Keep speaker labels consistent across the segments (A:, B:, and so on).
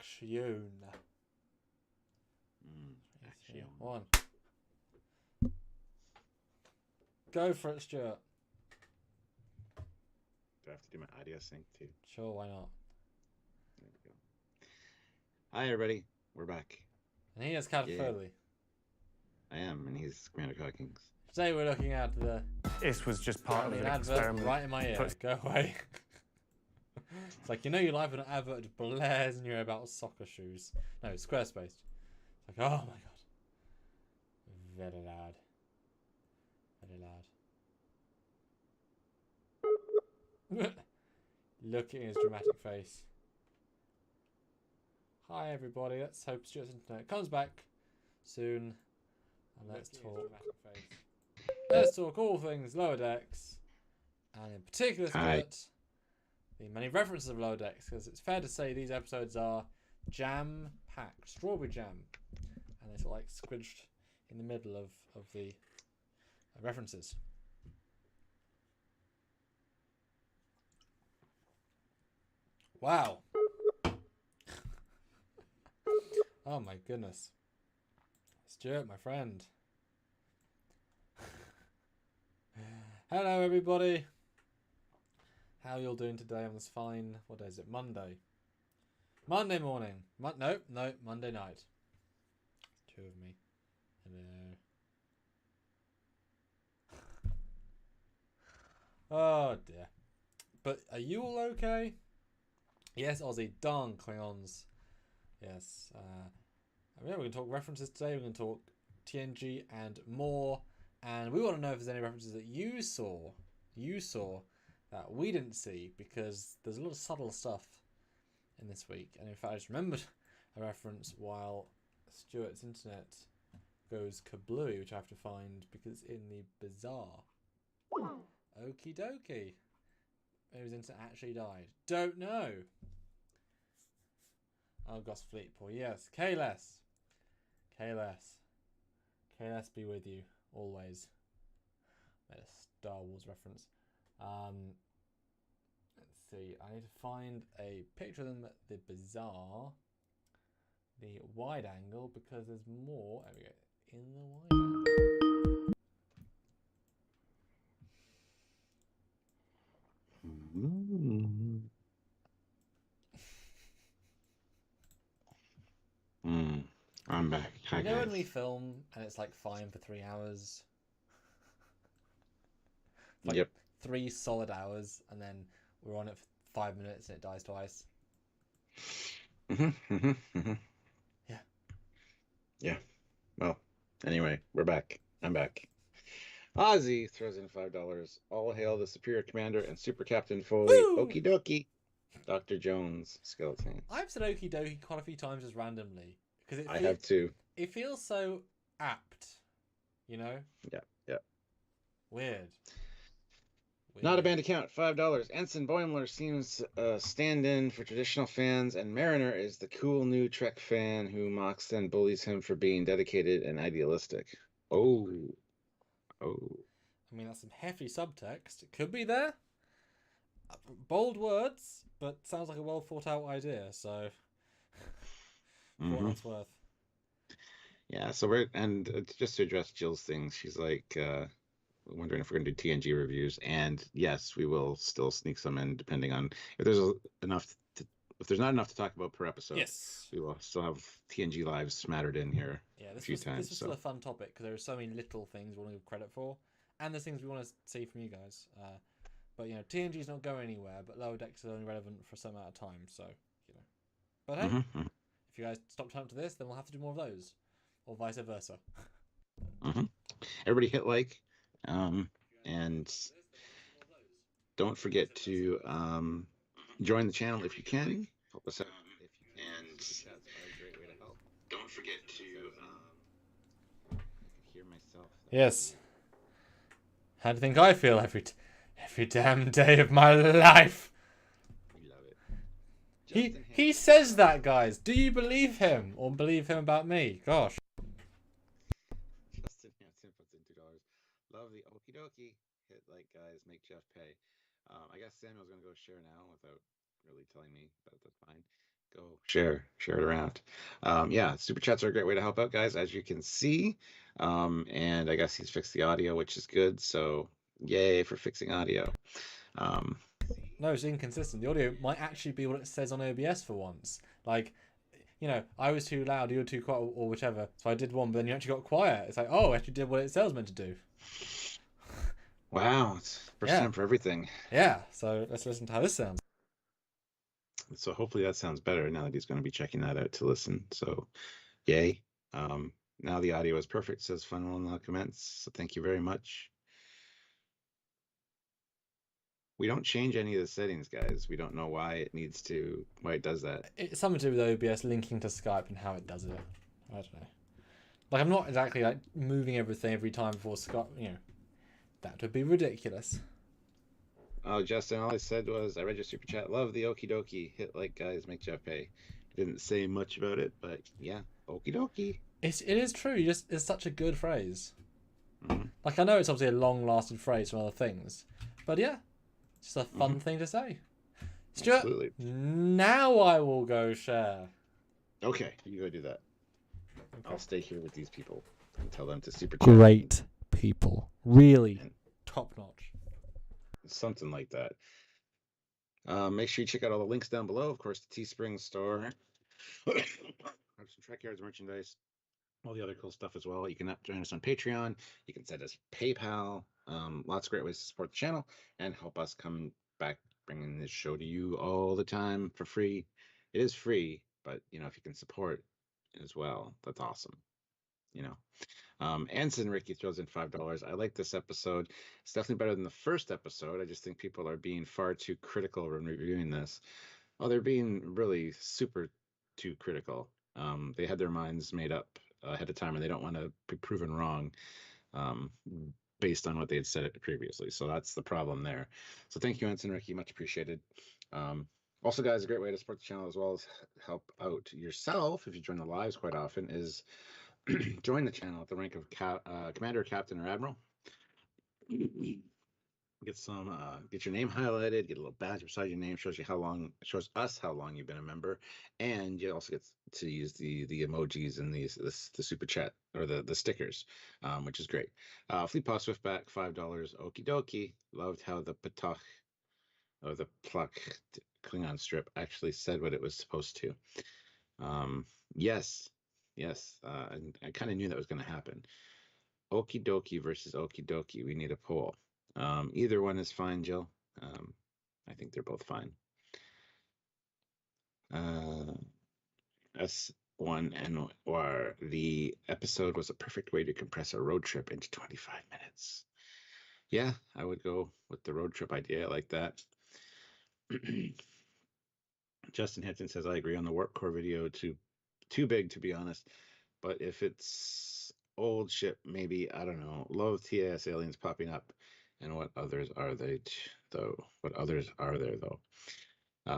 A: Action.
B: Action.
A: 1. Go for it, Stuart.
B: Do I have to do my audio sync too?
A: Sure, why not?
B: There we go. Hi, everybody. We're back.
A: And he is Captain Foley.
B: I am, and he's Commander Hawkins.
A: Today we're looking at the...
C: This was just part of an
A: advert
C: experiment.
A: right in my ear. Go away. It's like, you know you live with an advert that blares in your ear about soccer shoes. No, Squarespace. It's like, oh my god. Very loud. Very loud. Look at his dramatic face. Hi everybody, let's hope Stuart's internet comes back soon. And let's talk. Let's talk all things Lower Decks. And in particular, Stuart, the many references of Lower Decks, because it's fair to say these episodes are jam-packed, strawberry jam. And it's like squidged in the middle of the references. Wow. Oh my goodness. Stuart, my friend. Hello everybody. How are you all doing today on this fine, what day is it? Monday. Monday morning. No, Monday night. Two of me. Hello. Oh dear. But are you all okay? Yes, Aussie. Darn Klingons. Yes. Yeah, we're going to talk references today. We're going to talk TNG and more. And we want to know if there's any references that you saw that we didn't see, because there's a lot of subtle stuff in this week. And in fact, I just remembered a reference while Stuart's internet goes kablooey, which I have to find because it's in the bazaar. Okie dokie. Maybe his internet actually died. Don't know. Oh, Goss Fleetpool. Yes. Kayless be with you always. Made a Star Wars reference. Let's see. I need to find a picture of them at the bazaar. The wide angle, because there's more. There we go. In the wide angle.
B: I'm back. Hi,
A: you know
B: guys.
A: when we film and it's like fine for 3 hours? Like
B: yep.
A: 3 solid hours, and then we're on it for 5 minutes and it dies twice.
B: Yeah. Well, anyway, we're back. I'm back. Ozzy throws in $5. All hail the Superior Commander and Super Captain Foley.
A: Woo!
B: Okie dokie. Dr. Jones, skeleton.
A: I've said okie dokie quite a few times just randomly. Because
B: I have too.
A: It feels so apt, you know?
B: Yeah.
A: Weird.
B: Not a band account, $5. Ensign Boimler seems stand-in for traditional fans, and Mariner is the cool new Trek fan who mocks and bullies him for being dedicated and idealistic. Oh.
A: I mean, that's some hefty subtext. It could be there. Bold words, but sounds like a well thought out idea, so for what it's worth.
B: Yeah, so just to address Jill's thing, she's like wondering if we're gonna do TNG reviews, and yes, we will still sneak some in depending on if there's if there's not enough to talk about per episode.
A: Yes,
B: we will still have TNG lives smattered in here.
A: Yeah,
B: this was
A: still a fun topic because there are so many little things we want to give credit for, and there's things we want to see from you guys. But you know, TNG's not going anywhere, but Lower Decks is only relevant for some amount of time, so you know. But hey, if you guys stop time to this, then we'll have to do more of those, or vice versa.
B: Everybody hit like, and don't forget to join the channel if you can. Help us out if you can. And that's a great way to help. Don't forget to I can hear myself.
A: Yes. How do you think I feel every damn day of my life?
B: We love it.
A: He says that, guys. Do you believe him or believe him about me? Gosh.
B: Justin Hansen puts in $2. Love the okie dokie. Hit like, guys. Make Jeff pay. I guess Samuel's gonna go share now without really telling me, but that's fine. Go share it around. Yeah, super chats are a great way to help out, guys, as you can see. And I guess he's fixed the audio, which is good. So yay for fixing audio.
A: No, it's inconsistent. The audio might actually be what it says on OBS for once. Like, you know, I was too loud, you were too quiet, or whichever. So I did one, but then you actually got quiet. It's like, oh, I actually did what it says meant to do.
B: Wow, it's first time for everything.
A: Yeah, so let's listen to how this sounds.
B: So hopefully that sounds better now that he's going to be checking that out to listen. So yay. Now the audio is perfect, says Fun will now commence. So thank you very much. We don't change any of the settings, guys. We don't know why it does that.
A: It's something to do with OBS linking to Skype and how it does it. I don't know. Like, I'm not exactly like moving everything every time before Skype, you know. That would be ridiculous.
B: Oh, Justin, all I said was, I read your super chat. Love the okie dokie. Hit like, guys, make Jeff pay. Didn't say much about it, but yeah, okie dokie.
A: It is true. It's such a good phrase.
B: Mm-hmm.
A: Like, I know it's obviously a long-lasting phrase from other things, but yeah, it's just a fun thing to say. Stuart, absolutely. Now I will go share.
B: Okay, you go do that. Okay. I'll stay here with these people and tell them to super chat.
A: Great people. Really top-notch.
B: Something like that. Make sure you check out all the links down below. Of course, the Teespring store. Have some Trekyards merchandise. All the other cool stuff as well. You can join us on Patreon. You can send us PayPal. Lots of great ways to support the channel and help us come back bringing this show to you all the time for free. It is free, but you know, if you can support as well, that's awesome. You know. Anson Ricky throws in $5. I like this episode. It's definitely better than the first episode. I just think people are being far too critical when reviewing this. Oh, they're being really super too critical. They had their minds made up ahead of time, and they don't want to be proven wrong based on what they had said previously. So that's the problem there. So thank you, Anson Ricky. Much appreciated. Also, guys, a great way to support the channel as well as help out yourself if you join the lives quite often is join the channel at the rank of commander, captain, or admiral. Get your name highlighted, get a little badge beside your name, shows us how long you've been a member, and you also get to use the emojis and the super chat or the stickers, which is great. Fleet Paw Swiftback, $5. Okie dokie. Loved how the Patach or the Pluck Klingon strip actually said what it was supposed to. Yes. I kind of knew that was going to happen. Okie dokie versus okie dokie. We need a poll. Either one is fine, Jill. I think they're both fine. S1N the episode was a perfect way to compress a road trip into 25 minutes. Yeah, I would go with the road trip idea. I like that. Justin Hinton says, I agree on the Warp Core video. Too big, to be honest. But if it's old ship, maybe, I don't know. Love TAS aliens popping up. And what others are they, though? What others are there, though?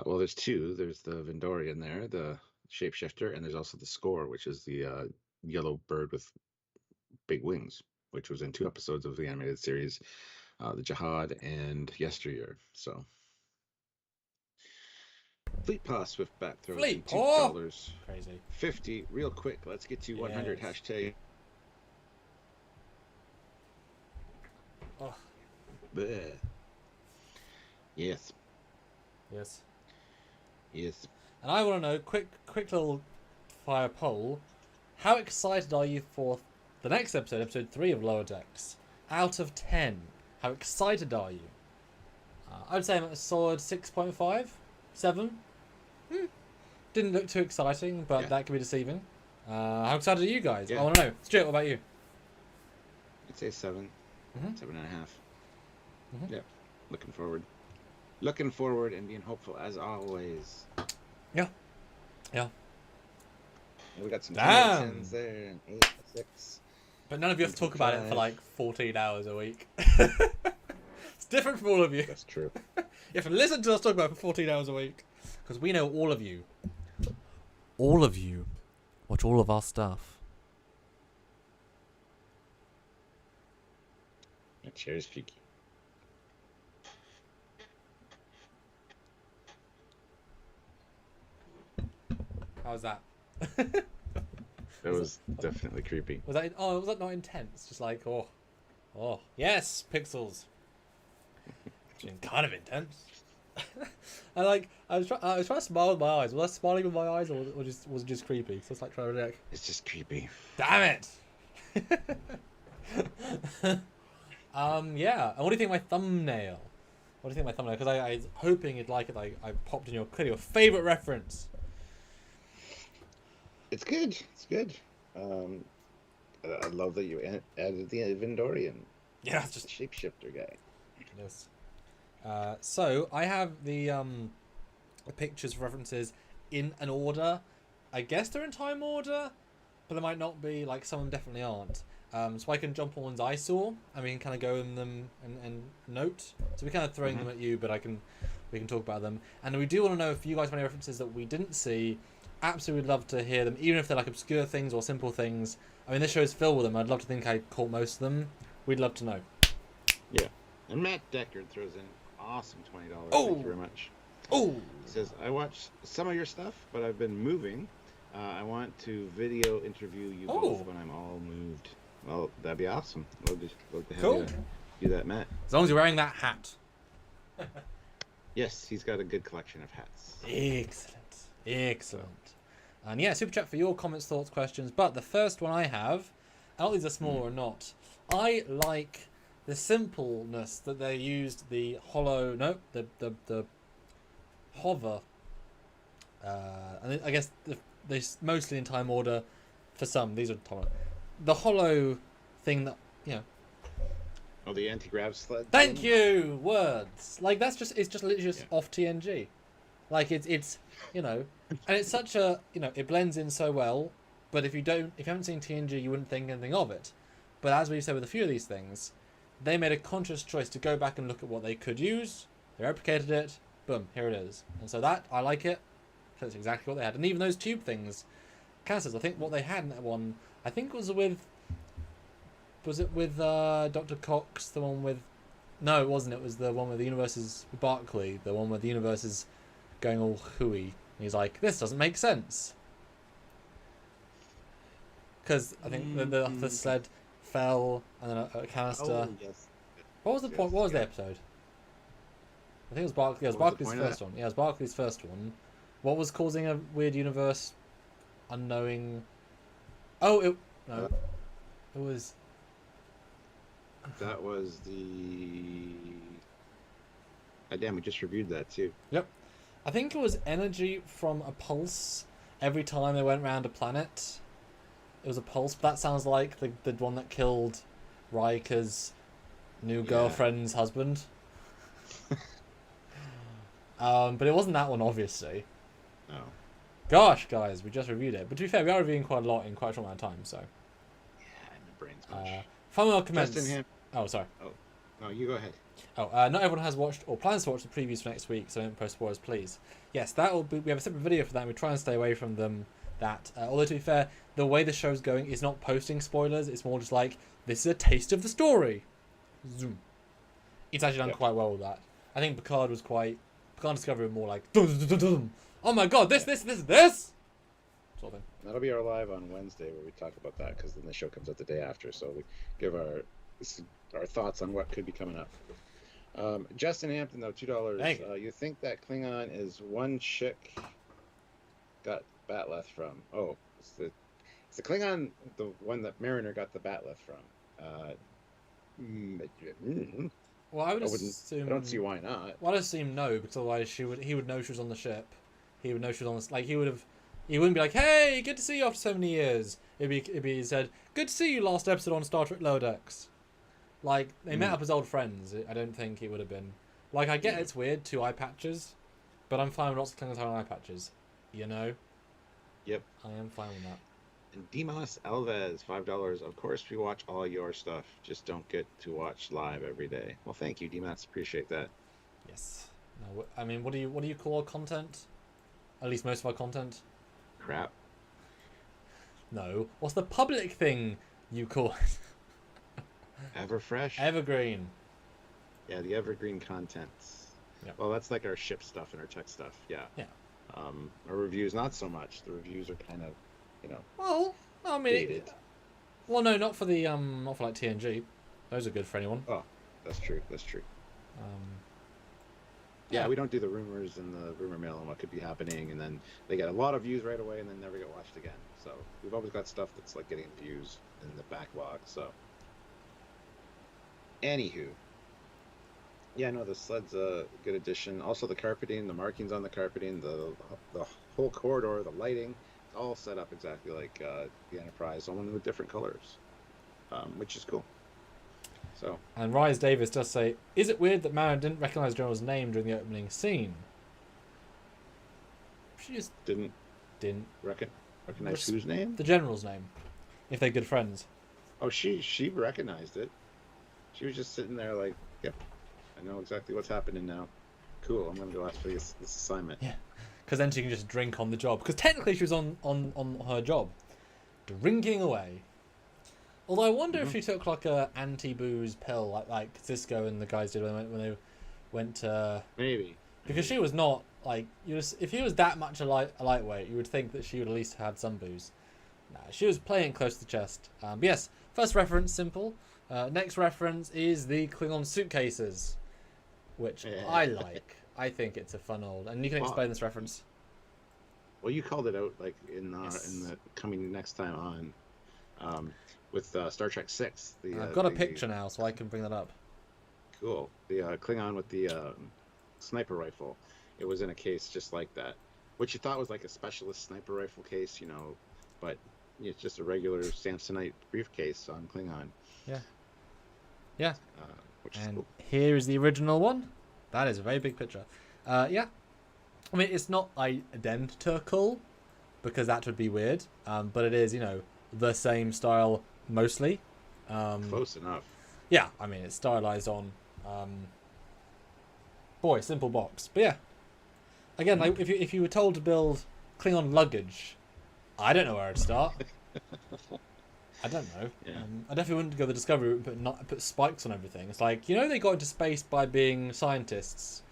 B: Well, there's two. There's the Andorian there, the shapeshifter, and there's also the Score, which is the yellow bird with big wings, which was in 2 episodes of the animated series, the Jihad and Yesteryear. So, Fleet Paw Swiftback throws in $2.
A: Crazy.
B: 50, real quick. Let's get to 100 hashtag.
A: Oh.
B: Bleh. Yes.
A: And I want to know, quick little fire poll. How excited are you for the next episode 3 of Lower Decks? Out of 10, how excited are you? I'd say I'm at a solid 6.5, 7. Didn't look too exciting, but that could be deceiving. How excited are you guys? I want to know. Stuart, what about you?
B: I'd say 7, 7.5. Yeah, looking forward and being hopeful as always.
A: Yeah.
B: We got some 10s there and 8, 6.
A: But none of you have to talk about it for like 14 hours a week. It's different for all of you.
B: That's true.
A: You have to listen to us talk about it for 14 hours a week. Because we know all of you. All of you watch all of our stuff.
B: Cheers, Cheeky.
A: How was that?
B: That was definitely creepy.
A: Was that not intense? Just like, oh, yes, pixels. Actually, kind of intense. I was trying to smile with my eyes. Was I smiling with my eyes, or was it just creepy? So it's like trying to react.
B: It's just creepy.
A: Damn it! Yeah. And what do you think of my thumbnail? What do you think of my thumbnail? Because I was hoping you'd like it. I popped in your favorite reference.
B: It's good. It's good. I love that you added the Andorian.
A: Yeah, it's just
B: shapeshifter guy.
A: Yes. So I have the pictures references in an order. I guess they're in time order, but they might not be. Like some of them definitely aren't. So I can jump on ones I saw, and we can kind of go in them and note. So we're kind of throwing them at you, but we can talk about them. And we do want to know if you guys have any references that we didn't see. Absolutely would love to hear them, even if they're like obscure things or simple things. I mean, this show is filled with them. I'd love to think I caught most of them. We'd love to know.
B: Yeah. And Matt Deckard throws in awesome $20.
A: Oh.
B: Thank you very much.
A: Oh.
B: He says, I watched some of your stuff, but I've been moving. I want to video interview you both when I'm all moved. Well, that'd be awesome. Love to have you do that, Matt.
A: As long as you're wearing that hat.
B: Yes, he's got a good collection of hats.
A: Excellent. And yeah, super chat for your comments, thoughts, questions. But the first one I have, I don't know if these are small or not. I like the simpleness that they used the hover. And I guess they mostly in time order. For some, these are time. The hollow thing that
B: Oh, the anti-grav sled.
A: Thank you. Words like it's just literally just off TNG. Like it's and it's such a it blends in so well. But if you haven't seen TNG, you wouldn't think anything of it. But as we said with a few of these things, they made a conscious choice to go back and look at what they could use. They replicated it. Boom, here it is. And so that I like it. That's exactly what they had. And even those tube things, canisters. I think what they had in that one, I think was it with Dr. Cox, the one with... No, it wasn't. It was the one with the universe is... Barclay, the one where the universe is going all hooey. And he's like, this doesn't make sense. Because I think the sled fell, and then a canister...
B: Oh, yes.
A: What was the point? What was the episode? I think it was Barclay. It was Barclay's first one. Yeah, it was Barclay's first one. What was causing a weird universe unknowing... Oh, it was...
B: That was the... Oh, damn, we just reviewed that too.
A: Yep. I think it was energy from a pulse every time they went around a planet. It was a pulse, but that sounds like the one that killed Riker's new girlfriend's husband. But it wasn't that one, obviously.
B: Oh.
A: Gosh, guys, we just reviewed it. But to be fair, we are reviewing quite a lot in quite a short amount of time, so...
B: Yeah, my brain's much.
A: Final comments.
B: Oh,
A: sorry.
B: Oh, no, you go ahead.
A: Oh, not everyone has watched or plans to watch the previews for next week, so don't post spoilers, please. Yes, that will be. We have a separate video for that. And we try and stay away from them. Although to be fair, the way the show's going is not posting spoilers. It's more just like this is a taste of the story. Zoom. It's actually done quite well with that. I think Picard Discovery were more like dum, dum, dum, dum. Oh my god, this sort of thing.
B: That'll be our live on Wednesday where we talk about that, because then the show comes out the day after, so we give our thoughts on what could be coming up. Justin Hampton, though, $2. You think that Klingon is one chick got batleth from? Oh, it's the Klingon, the one that Mariner got the batleth from.
A: Well, I assume...
B: I don't see why not.
A: Well, I'd assume no, because otherwise he would know she was on the ship. He would know she was on the... Like, he wouldn't be like, hey, good to see you after so many years. It'd be said, good to see you last episode on Star Trek Lower Decks. Like, they met up as old friends. I don't think it would have been... Like, I get it's weird, 2 eye patches, but I'm fine with lots of Klingons having eye patches. You know?
B: Yep.
A: I am fine with that.
B: And Dimas Alves, $5. Of course, we watch all your stuff. Just don't get to watch live every day. Well, thank you, Dimas. Appreciate that.
A: Yes. No, I mean, what do you call our content? At least most of our content.
B: Crap.
A: No. What's the public thing you call it?
B: Everfresh?
A: Evergreen.
B: Yeah, the evergreen contents.
A: Yep.
B: Well, that's like our ship stuff and our tech stuff. Yeah.
A: Yeah.
B: Our reviews, not so much. The reviews are kind of,
A: Well, I mean,
B: dated.
A: Well, no, not for the not for like TNG. Those are good for anyone.
B: Oh, that's true. That's true.
A: Yeah,
B: we don't do the rumors and the rumor mill and what could be happening, and then they get a lot of views right away and then never get watched again. So we've always got stuff that's like getting views in the backlog. So, anywho, yeah, no, the sled's a good addition. Also, the carpeting, the markings on the carpeting, the whole corridor, the lighting, it's all set up exactly like the Enterprise, only with different colors, which is cool. So.
A: And Rise Davis does say, "Is it weird that Mara didn't recognize General's name during the opening scene?" She just didn't
B: recognize whose name?
A: The General's name, if they're good friends.
B: Oh, she recognized it. She was just sitting there like, "Yep, I know exactly what's happening now. Cool, I'm gonna go ask for this assignment."
A: Yeah, because then she can just drink on the job. Because technically she was on her job, drinking away. Although I wonder if she took like a anti-booze pill like Cisco and the guys did when they went to...
B: Maybe.
A: Because she was not like... if he was that much a lightweight, you would think that she would at least have had some booze. Nah, she was playing close to the chest. But yes, first reference, simple. Next reference is the Klingon suitcases, which I like. I think it's a fun old... And you can explain this reference.
B: Well, you called it out like in the coming next time on... with Star Trek 6.
A: I've got a picture now, so I can bring that up.
B: Cool. The Klingon with the sniper rifle. It was in a case just like that. What you thought was like a specialist sniper rifle case, but it's just a regular Samsonite briefcase on Klingon.
A: Yeah. Yeah.
B: Which is cool.
A: Here is the original one. That is a very big picture. Yeah. I mean, it's not identical, because that would be weird. But it is, the same style mostly.
B: Close enough.
A: Yeah, I mean, it's stylized on simple box. But yeah, again, like if you were told to build Klingon Luggage, I don't know where I'd start. I don't know.
B: Yeah.
A: I definitely wouldn't go the Discovery route and put spikes on everything. It's like, they got into space by being scientists.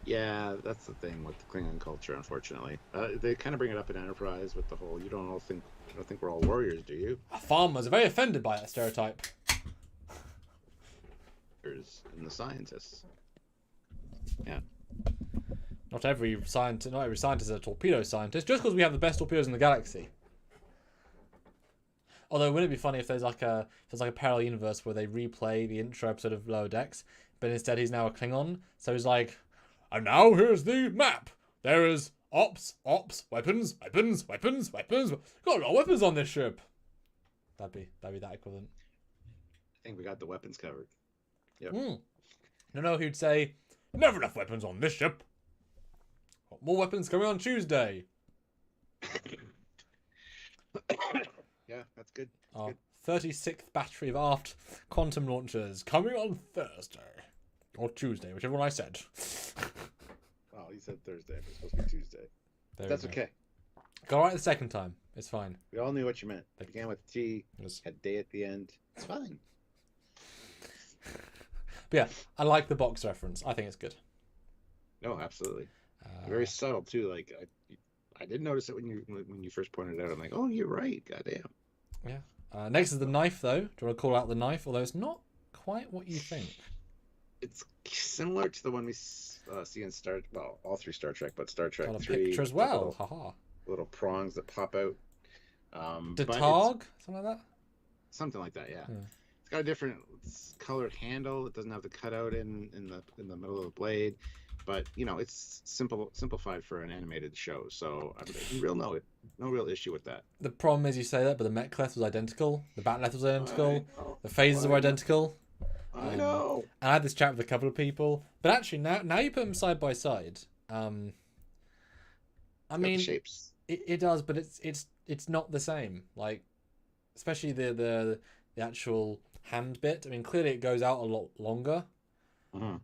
B: Yeah, that's the thing with the Klingon culture, unfortunately. They kind of bring it up in Enterprise with the whole, you don't think we're all warriors, do you?
A: Farmers are very offended by that stereotype.
B: And the scientists. Yeah.
A: Not every scientist is a torpedo scientist, just because we have the best torpedoes in the galaxy. Although, wouldn't it be funny if there's like a parallel universe where they replay the intro episode of Lower Decks, but instead he's now a Klingon, so he's like, and now here's the map. There is ops, weapons. Got a lot of weapons on this ship. That'd be that equivalent.
B: I think we got the weapons covered. Yep.
A: No, he'd say, never enough weapons on this ship. Got more weapons coming on Tuesday.
B: Yeah, that's good.
A: Our 36th battery of aft quantum launchers coming on Thursday. Or Tuesday, whichever one I said.
B: Wow, you said Thursday. It was supposed to be Tuesday. That's okay.
A: Got it right the second time. It's fine.
B: We all knew what you meant. It began with T, had day at the end. It's fine.
A: But yeah, I like the box reference. I think it's good.
B: No, absolutely. Very subtle too. Like I did notice it when you first pointed it out. I'm like, oh, you're right. Goddamn.
A: Yeah. Next is the knife, though. Do you want to call out the knife? Although it's not quite what you think.
B: It's similar to the one we see in all three Star Trek, but Star Trek 3.
A: Got a picture as well. Haha.
B: Little prongs that pop out.
A: Detog? Something like that?
B: Something like that, yeah. It's got a different colored handle. It doesn't have the cutout in the middle of the blade. But, it's simplified for an animated show. So, no real issue with that. The
A: problem is you say that, but the Mek'leth was identical. The Batleth was identical. The phases were identical.
B: I know.
A: And I had this chat with a couple of people. But actually, now you put them side by side. I mean,
B: shapes.
A: It does, but it's not the same. Like, especially the actual hand bit. I mean, clearly it goes out a lot longer.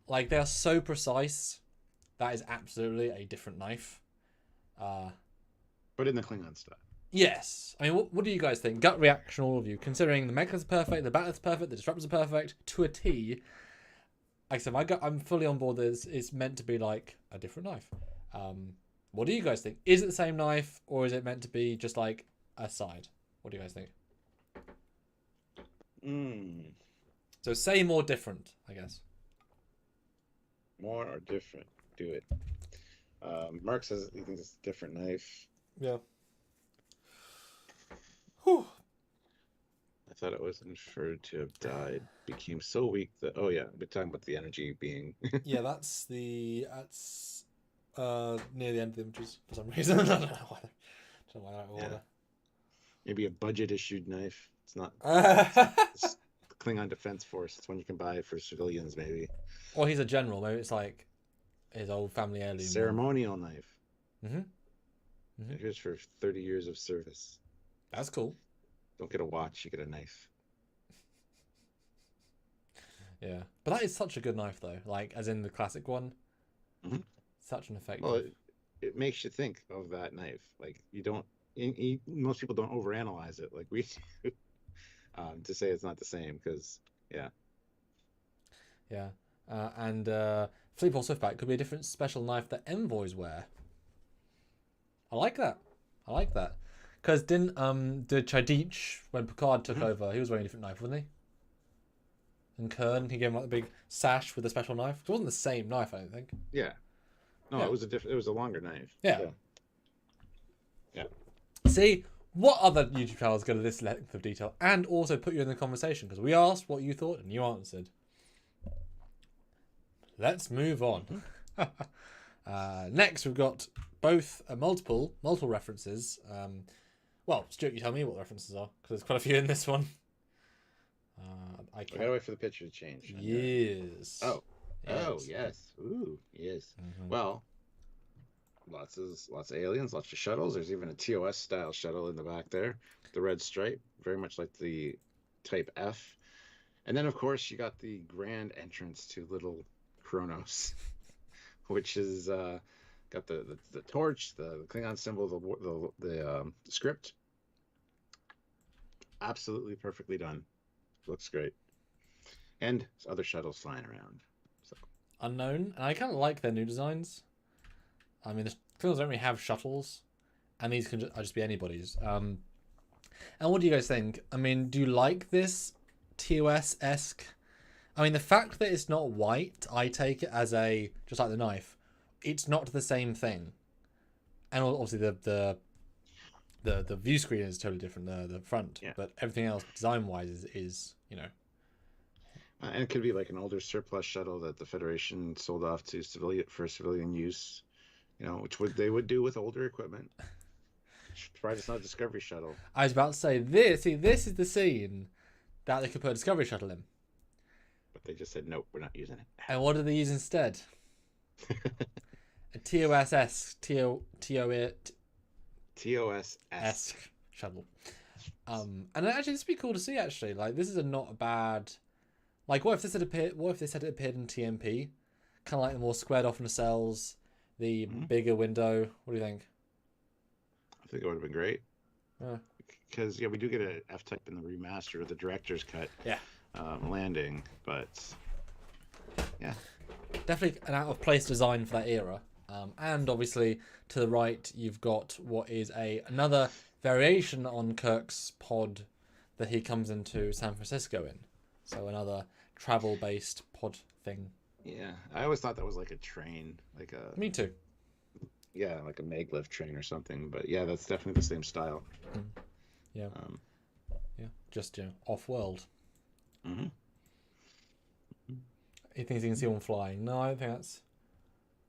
A: Like, they are so precise. That is absolutely a different knife.
B: But in the Klingon style.
A: Yes. I mean, what do you guys think? Gut reaction, all of you. Considering the Mek'leth's perfect, the Batleth's perfect, the Disruptors are perfect, to a T. like I said, I'm fully on board. That it's meant to be like a different knife. What do you guys think? Is it the same knife, or is it meant to be just like a side? What do you guys think? So same or different, I guess.
B: More or different? Do it. Mark says he thinks it's a different knife.
A: Yeah. Whew.
B: I thought it was inferred to have died. Became so weak that we're talking about the energy being.
A: Yeah, that's near the end of the images for some reason. I don't know why. Order.
B: Maybe a budget issued knife. It's not. It's Klingon Defense Force. It's one you can buy for civilians, maybe.
A: Or he's a general. Maybe it's like his old family heirloom.
B: Ceremonial knife.
A: Mm-hmm.
B: Here's for 30 years of service.
A: That's cool.
B: Don't get a watch, you get a knife.
A: Yeah, but that is such a good knife, though. Like, as in the classic one.
B: Mm-hmm.
A: Such an effective.
B: Well, it makes you think of that knife. Like, you don't. Most people don't overanalyze it like we do. To say it's not the same, because
A: and Fleet Ball Swiftback could be a different special knife that Envoys wear. I like that. Because didn't the Chadich, when Picard took over, he was wearing a different knife, wasn't he? And Kern, he gave him like the big sash with the special knife. It wasn't the same knife, I don't think.
B: Yeah. No, it was it was a longer knife.
A: Yeah. See, what other YouTube channels go to this length of detail and also put you in the conversation? Because we asked what you thought and you answered. Let's move on. Next, we've got both multiple references. Well, Stuart, you tell me what the references are, because there's quite a few in this one.
B: I gotta wait for the picture to change.
A: Yes.
B: Oh, yes. Ooh, yes.
A: Mm-hmm.
B: Well, lots of aliens, lots of shuttles. There's even a TOS style shuttle in the back there, the red stripe, very much like the Type F. And then, of course, you got the grand entrance to Little Kronos, which is got the torch, the Klingon symbol, the script. Absolutely perfectly done. Looks great. And other shuttles flying around. So
A: Unknown, and I kind of like their new designs. I mean, the Klingons don't really have shuttles, and these can just be anybody's. And what do you guys think? I mean, do you like this TOS-esque? I mean, the fact that it's not white, I take it as just like the knife. It's not the same thing, and obviously the view screen is totally different. The front, but everything else design-wise is
B: and it could be like an older surplus shuttle that the Federation sold off to civilian use. Which they would do with older equipment. Try it's not a Discovery shuttle.
A: I was about to say this. See, this is the scene that they could put a Discovery shuttle in.
B: But they just said nope, we're not using it.
A: And what do they use instead? A TOS-esque shuttle. And actually, this would be cool to see. Actually, like this is not a bad. Like, what if this had appeared? What if this had appeared in TMP? Kind of like the more squared off nacelles, the bigger window. What do you think?
B: I think it would have been great.
A: Yeah.
B: Because we do get an F-type in the remaster, the director's cut.
A: Yeah.
B: Landing, but yeah.
A: Definitely an out of place design for that era. And obviously to the right you've got what is another variation on Kirk's pod that he comes into San Francisco in. So another travel based pod thing.
B: Yeah. I always thought that was like a train.
A: Me too.
B: Yeah, like a maglev train or something. But yeah, that's definitely the same style.
A: Yeah. Just off world. He thinks he can see one flying. No, I don't think that's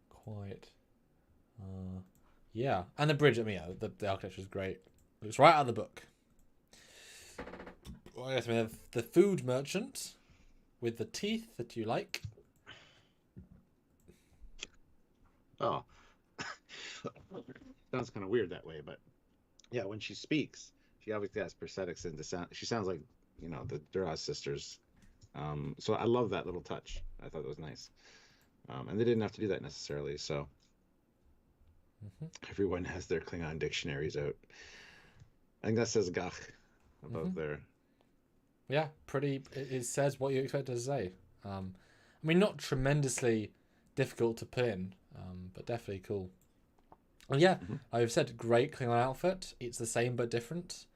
A: quite. Yeah, and the bridge. I mean, the architecture is great. It's right out of the book. Well, I guess we have the food merchant with the teeth that you like.
B: Oh, sounds kind of weird that way, but yeah, when she speaks, she obviously has prosthetics in to sound. She sounds like the Duras sisters. So I love that little touch. I thought it was nice. And they didn't have to do that necessarily. So everyone has their Klingon dictionaries out. I think that says Gach above there.
A: Yeah, pretty. It says what you expect it to say. I mean, not tremendously difficult to put in, but definitely cool. Well, yeah, I've said great Klingon outfit. It's the same but different.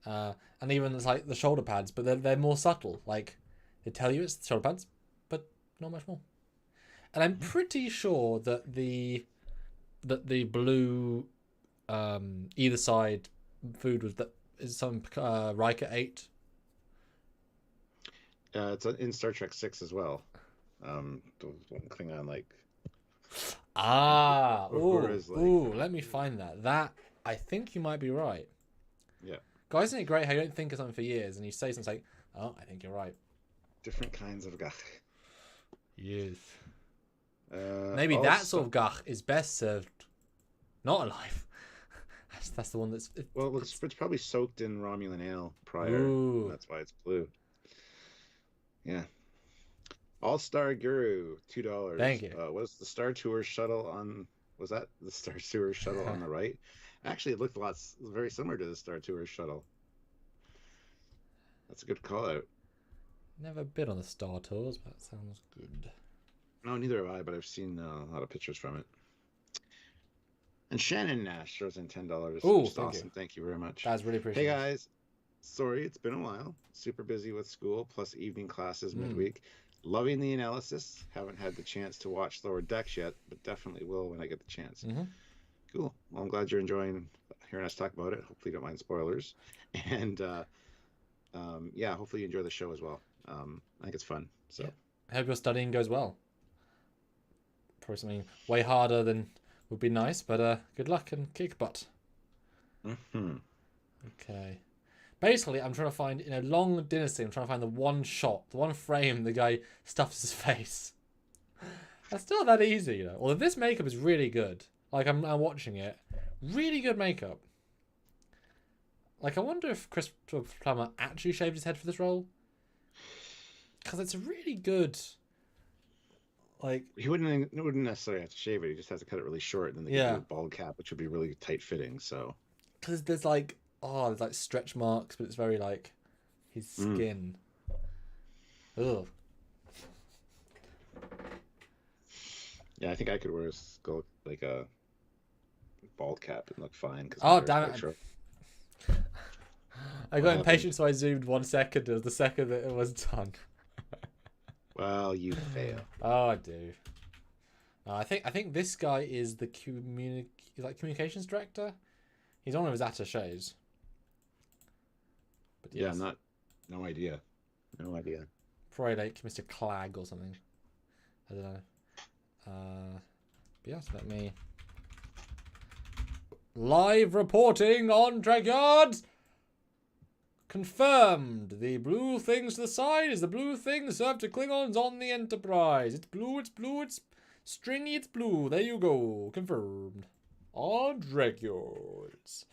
A: And even it's like the shoulder pads, but they're more subtle. Like, they tell you it's the shoulder pads, but not much more. And I'm pretty sure that the blue either side food was that is some Riker 8.
B: It's in Star Trek 6 as well. The one Klingon like.
A: Let me find that. That I think you might be right.
B: Yeah.
A: Guys, isn't it great how you don't think of something for years and you say something like, "Oh, I think you're right."
B: Different kinds of gach.
A: Yes. Maybe
B: also,
A: that sort of gach is best served not alive. That's the one that's.
B: Well, it's probably soaked in Romulan ale prior.
A: Ooh.
B: That's why it's blue. Yeah. All-Star Guru, $2.
A: Thank you.
B: Was the Star Tour shuttle on? Was that the Star Tour shuttle on the right? Actually, it looked very similar to the Star Tour shuttle. That's a good call out.
A: Never been on the Star Tours, but it sounds good.
B: No, neither have I, but I've seen a lot of pictures from it. And Shannon Nash throws in $10.
A: Ooh,
B: which is awesome. Thank you very much.
A: That's really appreciated.
B: Hey guys, sorry it's been a while. Super busy with school plus evening classes midweek. Loving the analysis. Haven't had the chance to watch Lower Decks yet, but definitely will when I get the chance. Cool. Well, I'm glad you're enjoying hearing us talk about it. Hopefully you don't mind spoilers. And yeah, hopefully you enjoy the show as well. I think it's fun. So
A: I hope your studying goes well. Probably something way harder than would be nice, but good luck and kick butt. Okay. Basically, I'm trying to find, in a long dinner scene, I'm trying to find the one shot, the one frame the guy stuffs his face. That's not that easy, you know. Although this makeup is really good. Like, I'm watching it. Really good makeup. Like, I wonder if Christopher Plummer actually shaved his head for this role. Because it's really good. Like,
B: he wouldn't necessarily have to shave it. He just has to cut it really short, and then they can do a bald cap, which would be really tight fitting. So,
A: because there's like stretch marks, but it's very like his skin. Ugh.
B: Yeah, I think I could wear like a bald cap and look fine.
A: Oh damn it! I got impatient, so I zoomed 1 second. It was the second that it was done.
B: Well, you fail.
A: Oh, I do. I think this guy is the communications director. He's one of his attaches. But yes.
B: Yeah, no idea. No idea.
A: Probably like Mr. Clag or something. I don't know. But yes, let me. Live reporting on Trekyards. Confirmed. The blue things to the side is the blue thing served to Klingons on the Enterprise. It's blue, it's blue, it's stringy, it's blue. There you go. Confirmed. On Trekyards.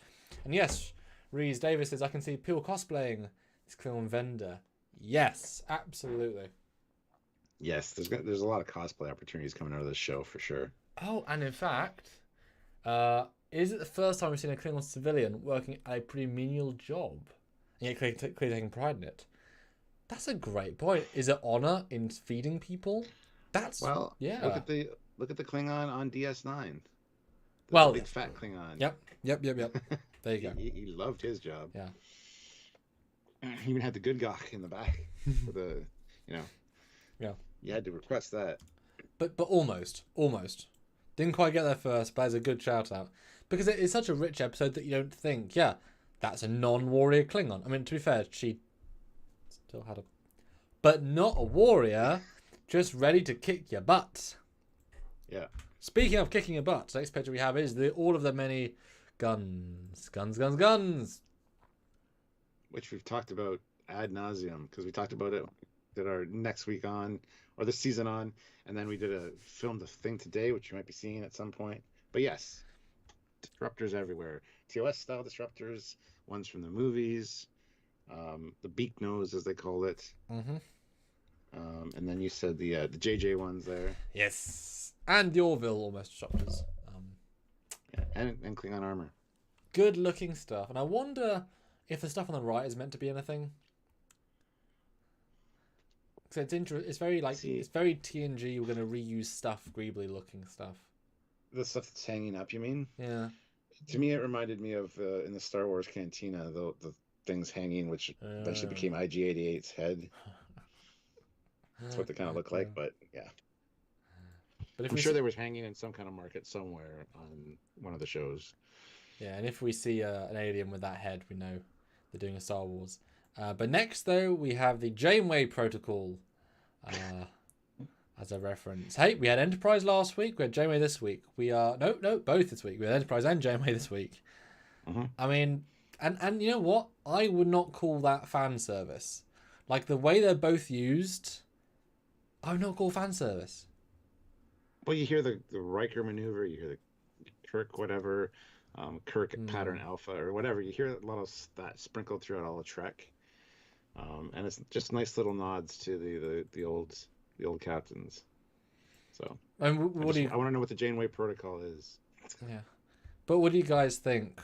A: And yes, Reese Davis says, I can see people cosplaying this Klingon vendor. Yes, absolutely.
B: Yes, there's a lot of cosplay opportunities coming out of this show for sure.
A: Oh, and in fact, is it the first time we've seen a Klingon civilian working at a pretty menial job? And yet clearly taking pride in it. That's a great point. Is it honor in feeding people? That's yeah.
B: Look at the Klingon on DS9.
A: The
B: big fat Klingon.
A: Yep. There you go.
B: He loved his job.
A: Yeah.
B: He even had the good gawk in the back for the,
A: Yeah.
B: You had to request that.
A: But almost. Didn't quite get there first, but it's a good shout out. Because it is such a rich episode that you don't think, that's a non-warrior Klingon. I mean, to be fair, she still had but not a warrior, just ready to kick your butt.
B: Yeah.
A: Speaking of kicking your butt, the next picture we have is all of the many guns.
B: Which we've talked about ad nauseum, because we talked about it did our next week on, or this season on, and then we filmed a thing today, which you might be seeing at some point. But yes, disruptors everywhere. TOS style disruptors, ones from the movies, the beak nose as they call it. And then you said the JJ ones there.
A: Yes, and the Orville almost disruptors.
B: And Klingon armor.
A: Good looking stuff, and I wonder if the stuff on the right is meant to be anything. So it's It's very like
B: See,
A: it's very TNG. We're gonna reuse stuff, greebly looking stuff.
B: the stuff that's hanging up, you mean?
A: Yeah.
B: To me, it reminded me of in the Star Wars cantina, the things hanging, which eventually became IG-88's head. That's what they kind of look like, but yeah. But I'm sure they were hanging in some kind of market somewhere on one of the shows.
A: Yeah, and if we see an alien with that head, we know they're doing a Star Wars. But next, though, we have the Janeway Protocol as a reference. Hey, we had Enterprise last week. We had Janeway this week. We are both this week. We had Enterprise and Janeway this week.
B: Mm-hmm.
A: I mean, and you know what? I would not call that fan service. Like the way they're both used, I would not call fan service.
B: Well, you hear the Riker maneuver, you hear the Kirk whatever, Kirk pattern alpha or whatever. You hear a lot of that sprinkled throughout all the Trek, and it's just nice little nods to the old captains. So I want to know what the Janeway Protocol is.
A: Yeah, but what do you guys think?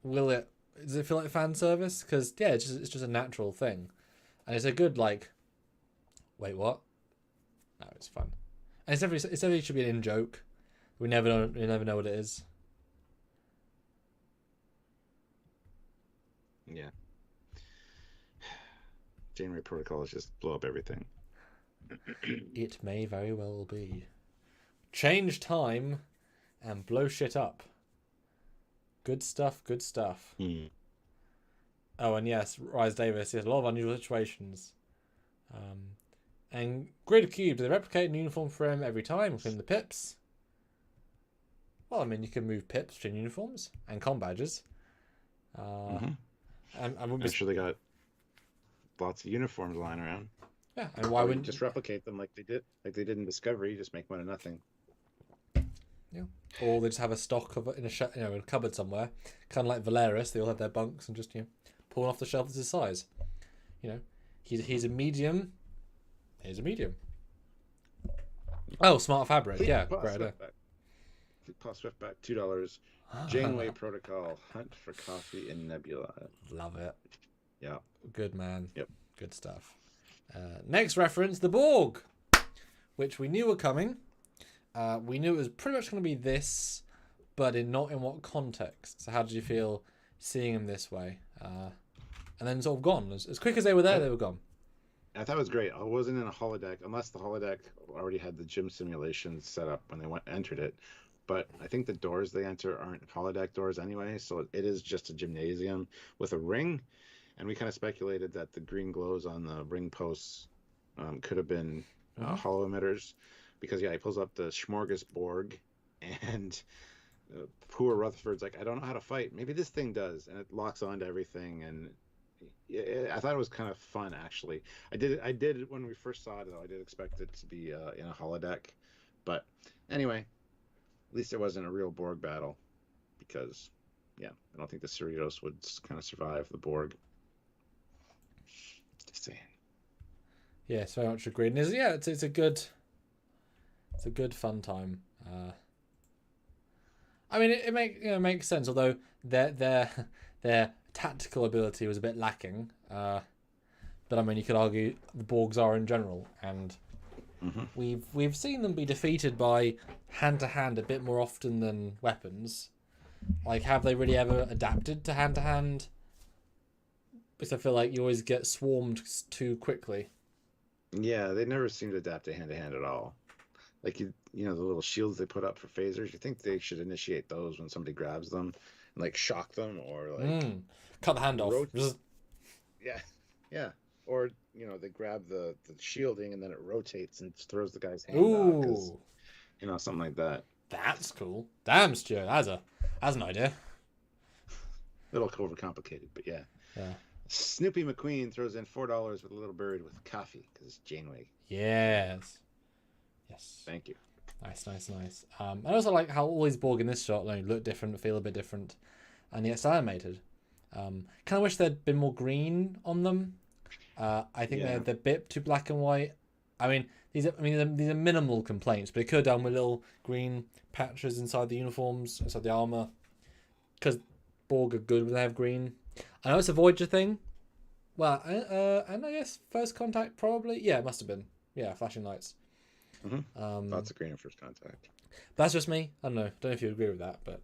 A: Does it feel like fan service? Because yeah, it's just a natural thing, and it's a good like. Wait, what? No, it's fun. And it's definitely should be an in joke. We never know what it is.
B: Yeah. Janeway Protocol is just blow up everything.
A: It may very well be. Change time and blow shit up. Good stuff, good stuff.
B: Mm.
A: Oh, and yes, Rise Davis, yes, a lot of unusual situations. And Grid Cube, do they replicate an uniform for him every time, including the pips? Well, I mean, you can move pips between uniforms and com badges.
B: I'm sure they got lots of uniforms lying around.
A: Yeah, and why wouldn't
B: just replicate them like they did in Discovery? You just make one of nothing.
A: Yeah, or they just have a stock of it in a cupboard somewhere, kind of like Valeris. They all have their bunks and just pull off the shelf as his size. He's a medium. Here's a medium. Oh, smart fabric. Yeah, great idea.
B: Paul Swift back $2. Janeway Protocol, Hunt for Coffee in Nebula.
A: Love it.
B: Yeah.
A: Good man.
B: Yep.
A: Good stuff. Next reference, the Borg, which we knew were coming. We knew it was pretty much going to be this, but not in what context. So how did you feel seeing them this way? And then sort of gone. As quick as they were there, they were gone.
B: I thought it was great. I wasn't in a holodeck, unless the holodeck already had the gym simulation set up when they entered it. But I think the doors they enter aren't holodeck doors anyway, so it is just a gymnasium with a ring. And we kind of speculated that the green glows on the ring posts could have been holo emitters, because he pulls up the smorgasbord, and poor Rutherford's like, I don't know how to fight. Maybe this thing does, and it locks onto everything. And I thought it was kind of fun, actually. I did when we first saw it, though. I did expect it to be in a holodeck, but anyway, at least it wasn't a real Borg battle, because I don't think the Cerritos would kind of survive the Borg. Just saying.
A: Yes, very much agreed. And it's a good fun time. I mean, it makes sense. Although their tactical ability was a bit lacking. But I mean, you could argue the Borgs are in general, and we've seen them be defeated by hand to hand a bit more often than weapons. Like, have they really ever adapted to hand? Because I feel like you always get swarmed too quickly.
B: Yeah, they never seem to adapt to hand at all. Like the little shields they put up for phasers. You think they should initiate those when somebody grabs them, and like shock them, or like
A: cut the hand off.
B: Yeah. Or they grab the shielding and then it rotates and throws the guy's hand out. Something like that.
A: That's cool. Damn, Stuart, that's an idea.
B: A little overcomplicated, but yeah. Snoopy McQueen throws in $4 with a little bird with coffee because it's Janeway.
A: Yes.
B: Thank you.
A: Nice. I also like how all these Borg in this shot look different, feel a bit different, and yet it's animated. Kind of wish there'd been more green on them. I think they're a bit too black and white. I mean, these are minimal complaints, but it could have done with little green patches inside the uniforms, inside the armor, because Borg are good when they have green. I know it's a Voyager thing, Well, and I guess first contact probably. Yeah, it must have been. Yeah, flashing lights.
B: Lots of green at first contact.
A: That's just me. I don't know. Don't know if you agree with that, but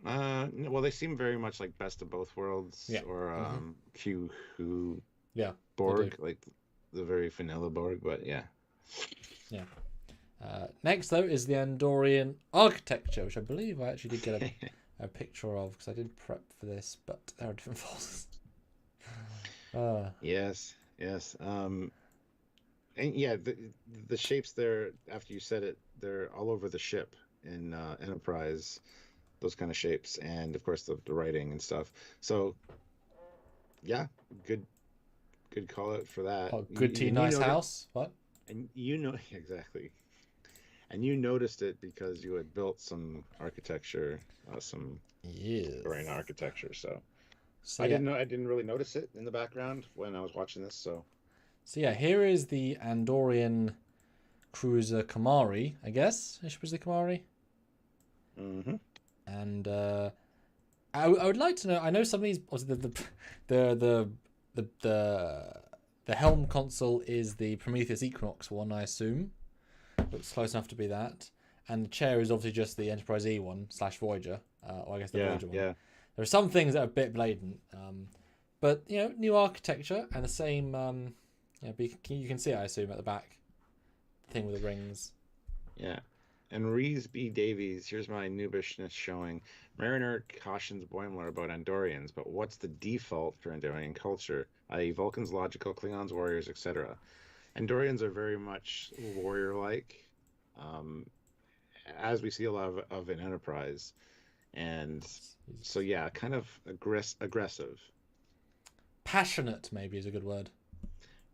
B: Well, they seem very much like Best of Both Worlds,
A: yeah.
B: or Q Who
A: Yeah,
B: Borg, like the very vanilla Borg, but yeah.
A: Yeah. Next, though, is the Andorian Architecture, which I believe I actually did get a picture of because I did prep for this, but there are different folders.
B: Yes. And yeah, the shapes there, after you said it, they're all over the ship in Enterprise, those kind of shapes, and of course the writing and stuff. So yeah, good call out for that.
A: Oh, good tea, nice house. What?
B: And you know exactly. And you noticed it because you had built some architecture, some Andorian architecture. So I didn't really notice it in the background when I was watching this. So
A: yeah, here is the Andorian Cruiser Kamari, I guess. It was the Kamari. And I would like to know. I know some of these. The helm console is the Prometheus Equinox one, I assume. Looks close enough to be that. And the chair is obviously just the Enterprise E one / Voyager. Or I guess the Voyager one. Yeah. There are some things that are a bit blatant. But, new architecture and the same... you can see it, I assume, at the back. The thing with the rings.
B: Yeah. And Rees B. Davies, here's my noobishness showing. Mariner cautions Boimler about Andorians, but what's the default for Andorian culture, i.e. Vulcans logical, Klingons warriors, etc.? Andorians are very much warrior-like, as we see a lot of in Enterprise. And so, yeah, kind of aggressive.
A: Passionate, maybe, is a good word.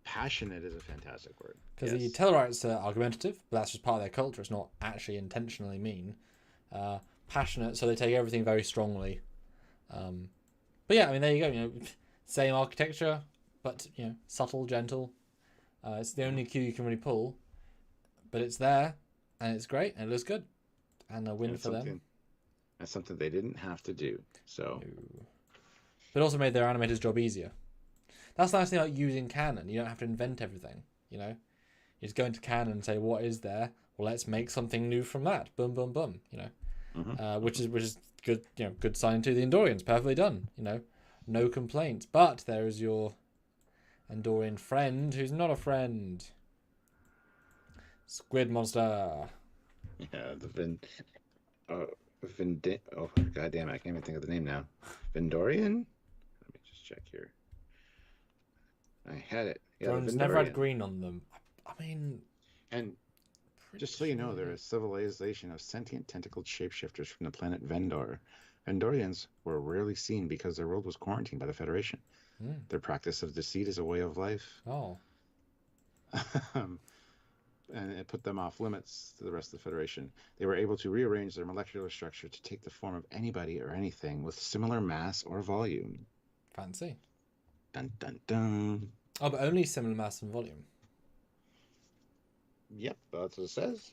B: Passionate is a fantastic word.
A: Because the Tellarites are argumentative, but that's just part of their culture. It's not actually intentionally mean. Passionate, so they take everything very strongly. But yeah, I mean, there you go. Same architecture, but subtle, gentle. It's the only cue you can really pull, but it's there, and it's great, and it looks good, and a win for them.
B: That's something they didn't have to do. So,
A: but also made their animators' job easier. That's the nice thing about using canon. You don't have to invent everything. You just go into canon and say, what is there? Well, let's make something new from that. Boom, boom, boom. Which is good. Good sign to the Andorians. Perfectly done. No complaints. But there is your Andorian friend who's not a friend. Squid Monster.
B: Yeah, oh goddamn! I can't even think of the name now. Vendorian. Let me just check here. I had it. Yeah,
A: Drones never had green on them. I mean,
B: and just so you know, they're a civilization of sentient tentacled shapeshifters from the planet Vendor. Vendorians were rarely seen because their world was quarantined by the Federation. Their practice of deceit is a way of life.
A: Oh.
B: And it put them off limits to the rest of the Federation. They were able to rearrange their molecular structure to take the form of anybody or anything with similar mass or volume.
A: Fancy.
B: Dun dun dun.
A: Oh, but only similar mass and volume.
B: Yep, that's what it says.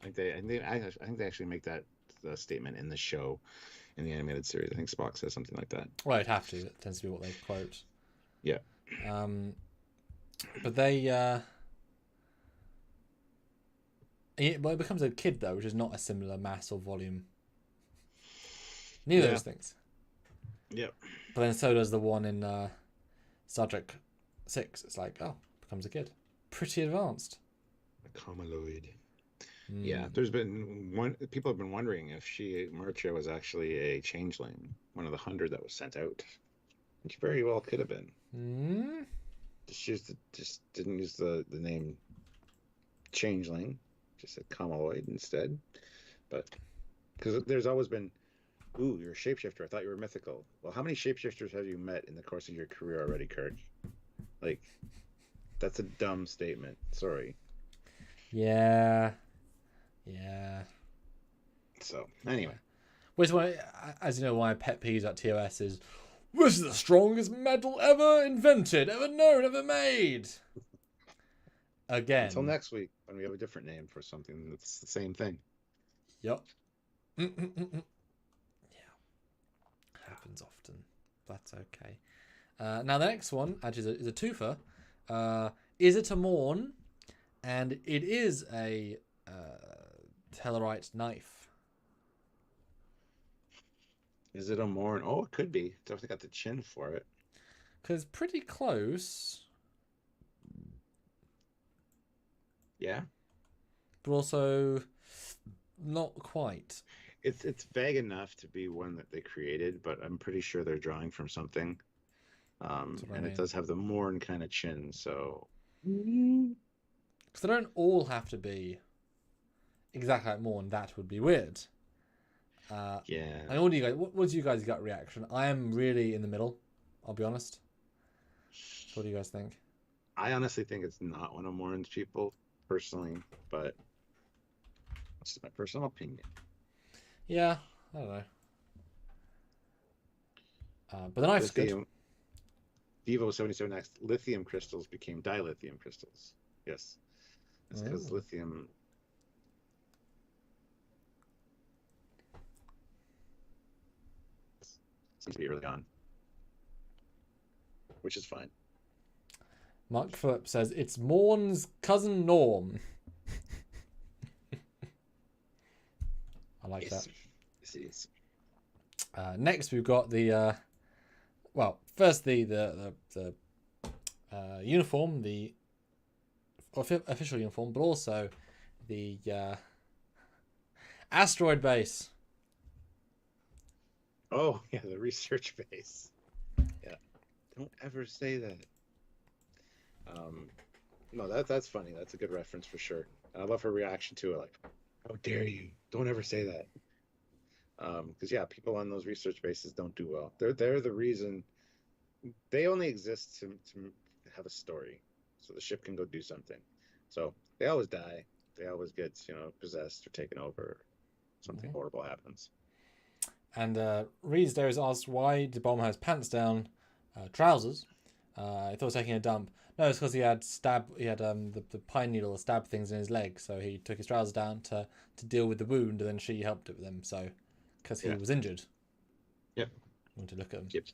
B: I think they actually make that statement in the show, in the animated series. I think Spock says something like that.
A: Well, it'd have to. It tends to be what they quote.
B: Yeah.
A: But they. It becomes a kid though, which is not a similar mass or volume. Neither of those things.
B: Yep.
A: But then so does the one in Star Trek 6. It's like, becomes a kid. Pretty advanced.
B: A Cameloid. Yeah, people have been wondering if Marcia was actually a changeling, one of the 100 that was sent out. Which very well could have been. Just didn't use the name changeling. Just said Cameloid instead. But because there's always been, you're a shapeshifter. I thought you were mythical. Well, how many shapeshifters have you met in the course of your career already, Kirk? Like, that's a dumb statement. Sorry.
A: Yeah.
B: So, anyway.
A: Which one, as you know, one of my pet peeves at TOS is, this is the strongest metal ever invented, ever known, ever made. Again.
B: Until next week, when we have a different name for something that's the same thing.
A: Yep. Yeah. Happens often. that's okay. Now the next one actually is a twofer. Is it a Morn? And it is a Tellarite knife.
B: Is it a Morn? Oh, it could be. Definitely got the chin for it.
A: Because pretty close.
B: Yeah.
A: But also not quite.
B: It's vague enough to be one that they created, but I'm pretty sure they're drawing from something. And it does have the Morn kind of chin, so.
A: Because they don't all have to be exactly like Morn. That would be weird.
B: Yeah.
A: And what do you guys? What's you guys' gut reaction? I am really in the middle. I'll be honest. So what do you guys think?
B: I honestly think it's not one of Morn's people, personally, but that's just my personal opinion.
A: Yeah, I don't know. But the knife's good.
B: Devo 77X lithium crystals became dilithium crystals. Yes. It's because lithium. Seems to be early on, which is fine.
A: Mark Phillip says it's Morn's cousin Norm. I like that.
B: Yes, it is.
A: Next, we've got the well, first the uniform, the official uniform, but also the asteroid base.
B: Oh yeah, the research base. Yeah, don't ever say that. No, that's funny. That's a good reference for sure. I love her reaction to it. Like, how dare you? Don't ever say that. Because yeah, people on those research bases don't do well. They're the reason. They only exist to have a story, so the ship can go do something. So they always die. They always get possessed or taken over. Something horrible happens.
A: And Reed's there is asked why the bomber has pants down, trousers. I thought he was taking a dump. No, it's because he had the pine needle stab things in his leg, so he took his trousers down to deal with the wound, and then she helped it with him. So, because he was injured.
B: Yep.
A: I want to look at him.
B: Yep.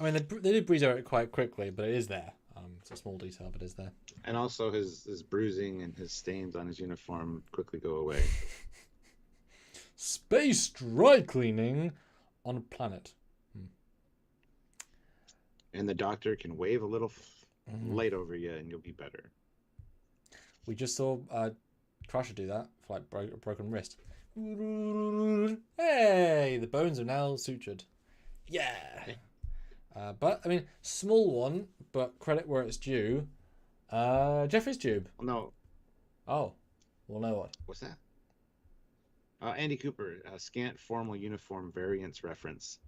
A: I mean, they did breeze over it quite quickly, but it is there. It's a small detail, but it's there.
B: And also his bruising and his stains on his uniform quickly go away.
A: Space dry cleaning on a planet.
B: And the doctor can wave a little light over you, and you'll be better.
A: We just saw Crusher do that for like a broken wrist. Hey, the bones are now sutured. Yeah. But I mean, small one, but credit where it's due. Jeffrey's tube.
B: No.
A: Oh, well, no what?
B: What's that? Andy Cooper, scant formal uniform variants reference.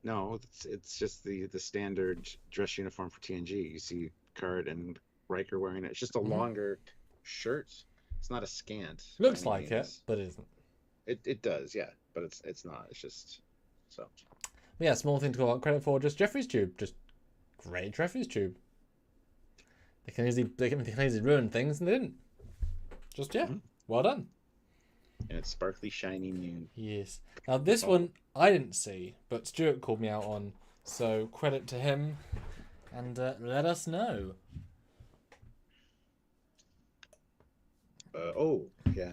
B: No, it's just the standard dress uniform for TNG. You see Picard and Riker wearing it. It's just a longer shirt. It's not a scant.
A: Looks like it, but it isn't.
B: It does, yeah, but it's not. It's just so.
A: Yeah, small thing to call out credit for. Just Jeffrey's tube. Just great Jeffrey's tube. They can easily ruin things, and they didn't. Just well done.
B: And it's sparkly, shiny new.
A: Yes. Now this one I didn't see, but Stuart called me out on, so credit to him, and let us know.
B: Oh yeah.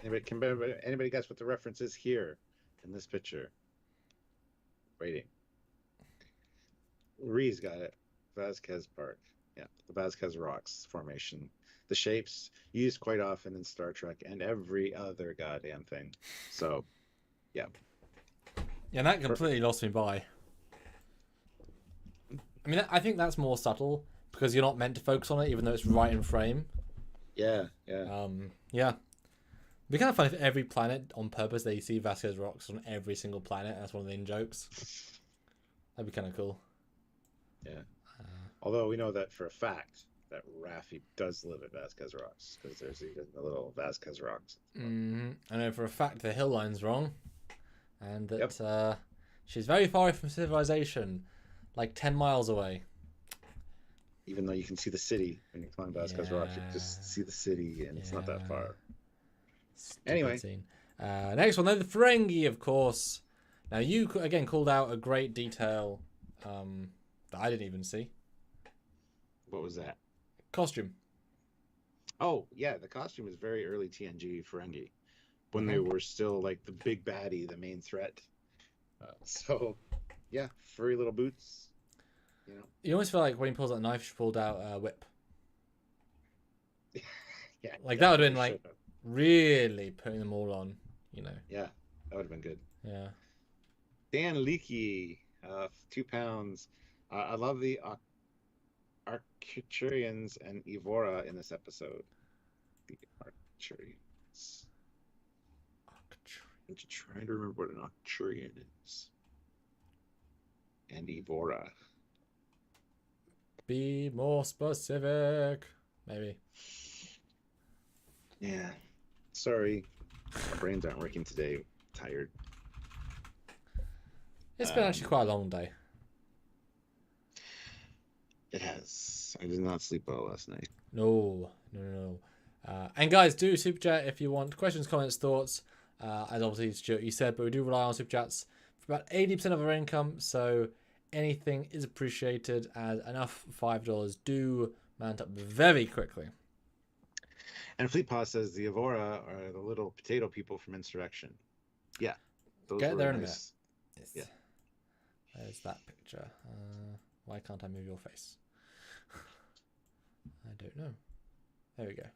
B: Anybody guess what the reference is here in this picture? Waiting. Ree's got it. Vasquez Park. Yeah, the Vasquez Rocks formation. The shapes used quite often in Star Trek and every other goddamn thing. So, yeah.
A: Yeah, that completely lost me by. I mean, I think that's more subtle because you're not meant to focus on it, even though it's right in frame.
B: Yeah.
A: Yeah. It'd be kind of fun if every planet on purpose they see Vasquez Rocks on every single planet. And that's one of the in-jokes. That'd be kind of cool. Yeah.
B: Although we know that for a fact that Raffi does live at Vasquez Rocks because there's even the little Vasquez Rocks.
A: I know for a fact the hill line's wrong, and that she's very far away from civilization, like 10 miles away.
B: Even though you can see the city when you climb Vasquez Rocks, you can just see the city, and it's not that far.
A: Stupid
B: anyway,
A: scene. Next one, though, the Ferengi, of course. Now you again called out a great detail that I didn't even see.
B: What was that?
A: Costume.
B: Oh, yeah, the costume is very early TNG Ferengi, when they were still like the big baddie, the main threat. So, yeah, furry little boots. You know.
A: You almost feel like when he pulls out a knife, she pulled out a whip.
B: Yeah,
A: like that would have been like really putting them all on, you know.
B: Yeah, that would have been good.
A: Yeah.
B: Dan Leakey, 2 pounds. I love the Architecturians and Evora in this episode. The Architecturians. I'm just trying to remember what an Architecturian is. And Evora.
A: Be more specific. Maybe.
B: Yeah. Sorry. Our brains aren't working today. Tired.
A: It's been actually quite a long day.
B: It has. I did not sleep well last night.
A: No. And guys, do super chat if you want questions, comments, thoughts. As obviously Stuart you said, but we do rely on super chats for about 80% of our income. So anything is appreciated, as enough $5 do mount up very quickly.
B: And Fleet Paw says the Evora are the little potato people from Insurrection. Yeah. Those
A: Get there in
B: nice.
A: a minute.
B: Yeah.
A: There's that picture. Why can't I move your face? I don't know. There we go.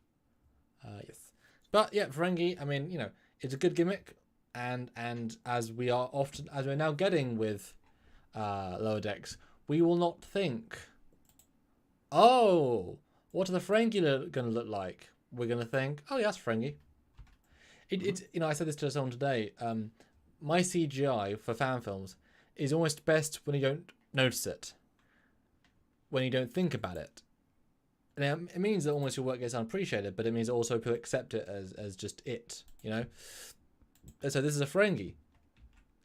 A: Yes. But yeah, Ferengi, I mean, you know, it's a good gimmick, and as we're now getting with Lower Decks, we will not think, oh, what are the Ferengi going to look like? We're going to think, oh, yeah, that's Ferengi. It's, you know, I said this to someone today. My CGI for fan films is almost best when you don't notice it, when you don't think about it. And it means that almost your work gets unappreciated, but it means also people accept it as just it, you know? And so this is a Ferengi. You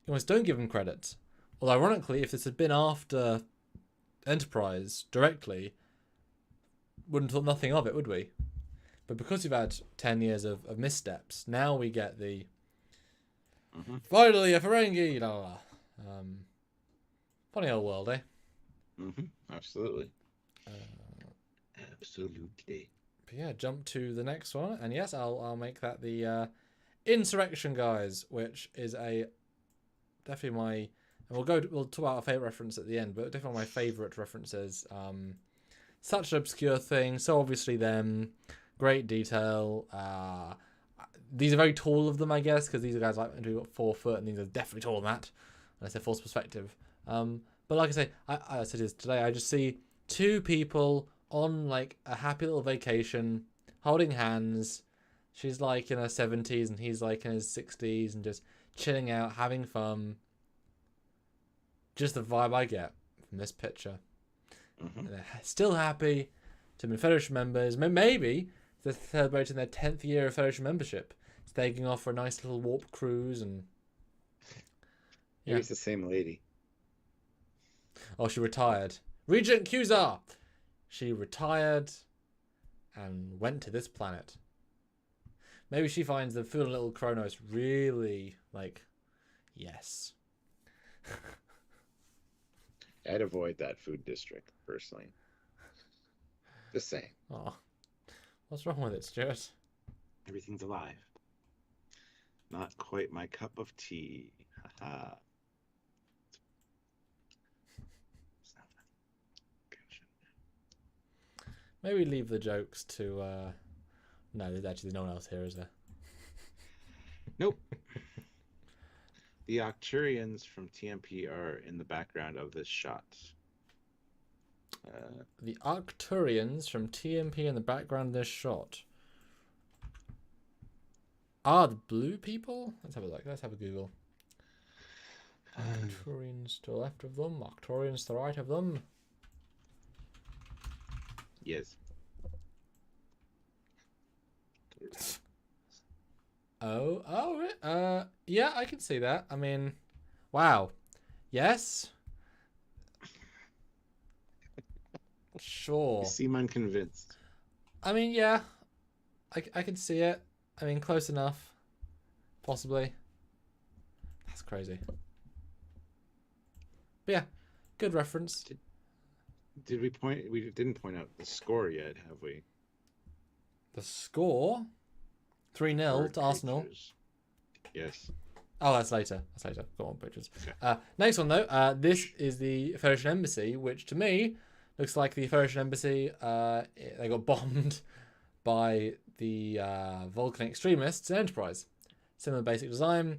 A: almost don't give them credit. Well, ironically, if this had been after Enterprise directly, wouldn't have thought nothing of it, would we? But because we've had 10 years of missteps, now we get the finally a Ferengi, you know. Funny old world, eh?
B: Absolutely. Absolutely.
A: But yeah, jump to the next one, and yes, I'll make that the insurrection, guys, which is definitely my. And we'll talk about our favorite reference at the end, but definitely my favorite references. Such an obscure thing, so obviously them. Great detail. These are very tall of them, I guess, because these are guys like to be 4 foot, and these are definitely taller than that. Unless they're false perspective. But like I say, I said this today. I just see 2 people on like a happy little vacation, holding hands. She's like in her 70s, and he's like in his 60s, and just chilling out, having fun. Just the vibe I get from this picture. And they're still happy to be Federation members. Maybe they're celebrating their 10th year of Federation membership. It's taking off for a nice little warp cruise, and
B: yeah, it's the same lady.
A: Oh, she retired. Regent Cusack. She retired and went to this planet. Maybe she finds the food and little Kronos really like, yes.
B: I'd avoid that food district personally. Just saying.
A: Oh, what's wrong with it, Stuart?
B: Everything's alive. Not quite my cup of tea. Haha.
A: Maybe leave the jokes to. No, there's no one else here, is there?
B: Nope. The Arcturians from TMP are in the background of this shot.
A: The Arcturians from TMP in the background of this shot. The blue people? Let's have a look. Let's have a Google. Arcturians to the left of them. Arcturians to the right of them.
B: Yes.
A: Yeah, I can see that. I mean, wow. Yes. Sure.
B: You seem unconvinced.
A: I mean, yeah. I can see it. I mean, close enough. Possibly. That's crazy. But yeah, Good reference.
B: Did we point? We didn't point out the score yet, have we?
A: The score? 3-0 to Arsenal.
B: Creatures. Yes.
A: Oh, that's later. That's later. Go on, pictures.
B: Okay.
A: Next one, though. This is the Federation Embassy, which to me looks like the Federation Embassy. They got bombed by the Vulcan extremists in Enterprise. Similar basic design.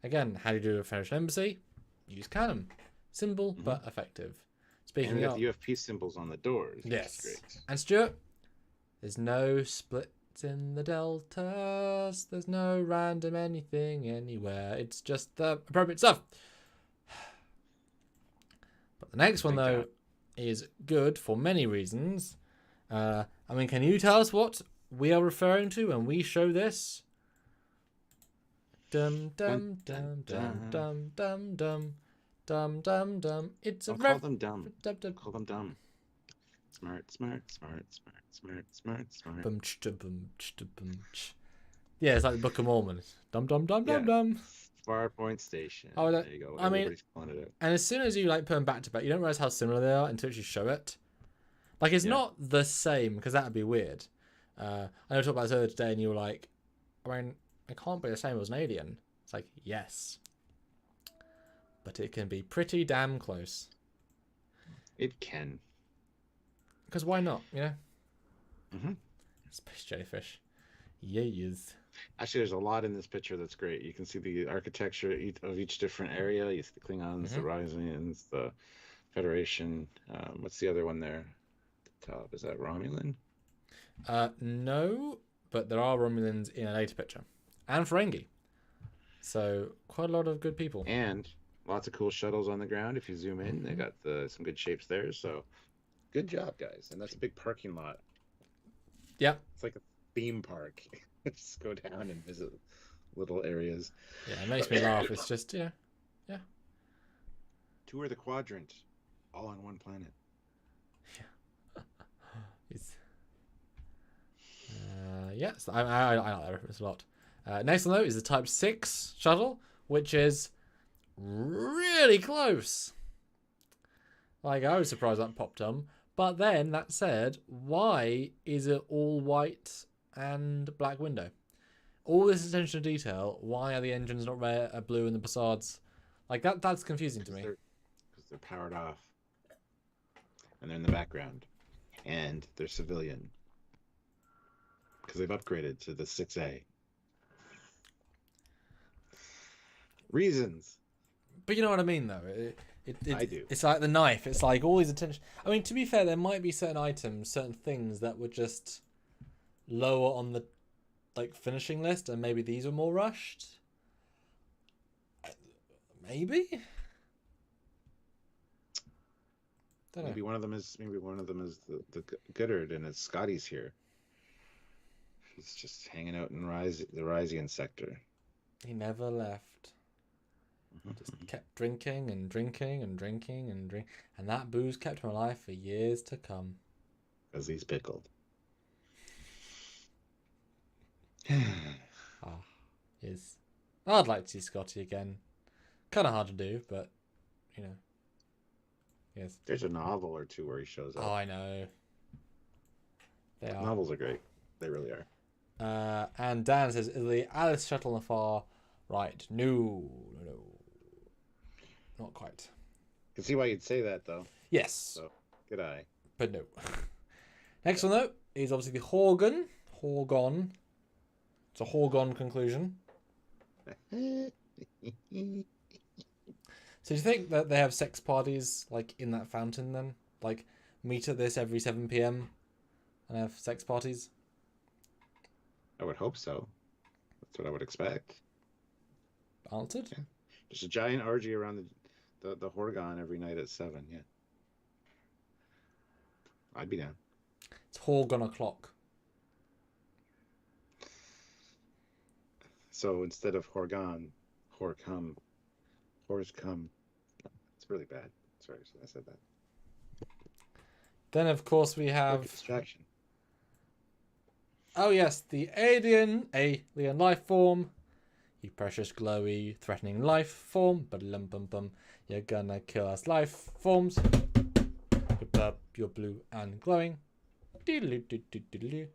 A: Again, how do you do a Federation Embassy? Use cannon. Simple, but effective. Speaking
B: And we
A: of...
B: got the UFP symbols on the doors.
A: Yes.
B: Which is great.
A: And Stuart, there's no splits in the deltas. There's no random anything anywhere. It's just the appropriate stuff. But the next one, though, is good for many reasons. I mean, can you tell us what we are referring to when we show this? Dum dum dum dum dum dum dum dum dum dum. It's a
B: call them dumb.
A: Dum, dum.
B: Call them dumb. Smart, smart, smart, smart, smart, smart, smart.
A: Bum, ch, bum, ch, bum, ch. Yeah, it's like the Book of Mormon. Dum dum dum dum dum.
B: Farpoint Station.
A: Oh,
B: there you go.
A: I mean,
B: Everybody's calling it out.
A: and as soon as you like put them back to back, you don't realize how similar they are until you show it. Like it's not the same because that would be weird. I know we talked about this earlier today, and you were like, I mean, it can't be the same as an alien. It's like, yes, but it can be pretty damn close.
B: It can.
A: Because why not? You know.
B: Mm-hmm.
A: Space jellyfish. Yes.
B: Actually, there's a lot in this picture that's great. You can see the architecture of each different area. You see the Klingons, the Ryzians, the Federation. What's the other one there? At the top, is that Romulan?
A: No, but there are Romulans in a later picture, and Ferengi. So quite a lot of good people.
B: And lots of cool shuttles on the ground. If you zoom in, they got some good shapes there. So good job, guys. And that's a big parking lot.
A: Yeah.
B: It's like a theme park. Just go down and visit little areas.
A: Yeah, it makes me laugh. It's just, yeah.
B: Tour the quadrant, all on one planet.
A: Yeah. It's... yes, I like that reference a lot. Next one, though, is the Type 6 shuttle, which is really close. Like, I was surprised that popped on. But then, that said, why is it all white and black window? All this attention to detail, why are the engines not red, blue, and the facades? Like, that's confusing to me.
B: Because they're powered off. And they're in the background. And they're civilian. Because they've upgraded to the 6A. Reasons.
A: But you know what I mean, though.
B: I do.
A: It's like the knife. It's like all these attention. I mean, to be fair, there might be certain items, certain things that were just lower on the finishing list, and maybe these were more rushed. Maybe.
B: Maybe one of them is the Goddard, and it's Scotty's here. He's just hanging out in the Ryzian sector.
A: He never left. Just kept drinking and drinking and drinking and drink, and that booze kept him alive for years to come.
B: Because he's pickled.
A: Yes. I'd like to see Scotty again. Kind of hard to do, but you know. Yes.
B: There's a novel or two where he shows up.
A: Oh, I know.
B: Novels are great. They really are.
A: And Dan says, is the Alice shuttle on the far right? No. Not quite.
B: I can see why you'd say that, though.
A: Yes.
B: So, good eye.
A: But no. Next one, though, is obviously the Horrigan. Horgon. It's a Horgon conclusion. So do you think that they have sex parties, like, in that fountain, then? Like, meet at this every 7 p.m. and have sex parties?
B: I would hope so. That's what I would expect.
A: Answered?
B: Yeah. There's a giant orgy around the Horrigan every night at 7, yeah. I'd be down.
A: It's Horgon o'clock.
B: So instead of Horgan, Horcum. Horcum. It's really bad. Sorry, I said that.
A: Then, of course, we have...
B: Distraction.
A: Oh, yes, the alien life form. You precious, glowy, threatening life form. Ba-dum-bum-bum. You're gonna kill us life forms. You're blue and glowing. Doodle-doo-doo-doo-doo.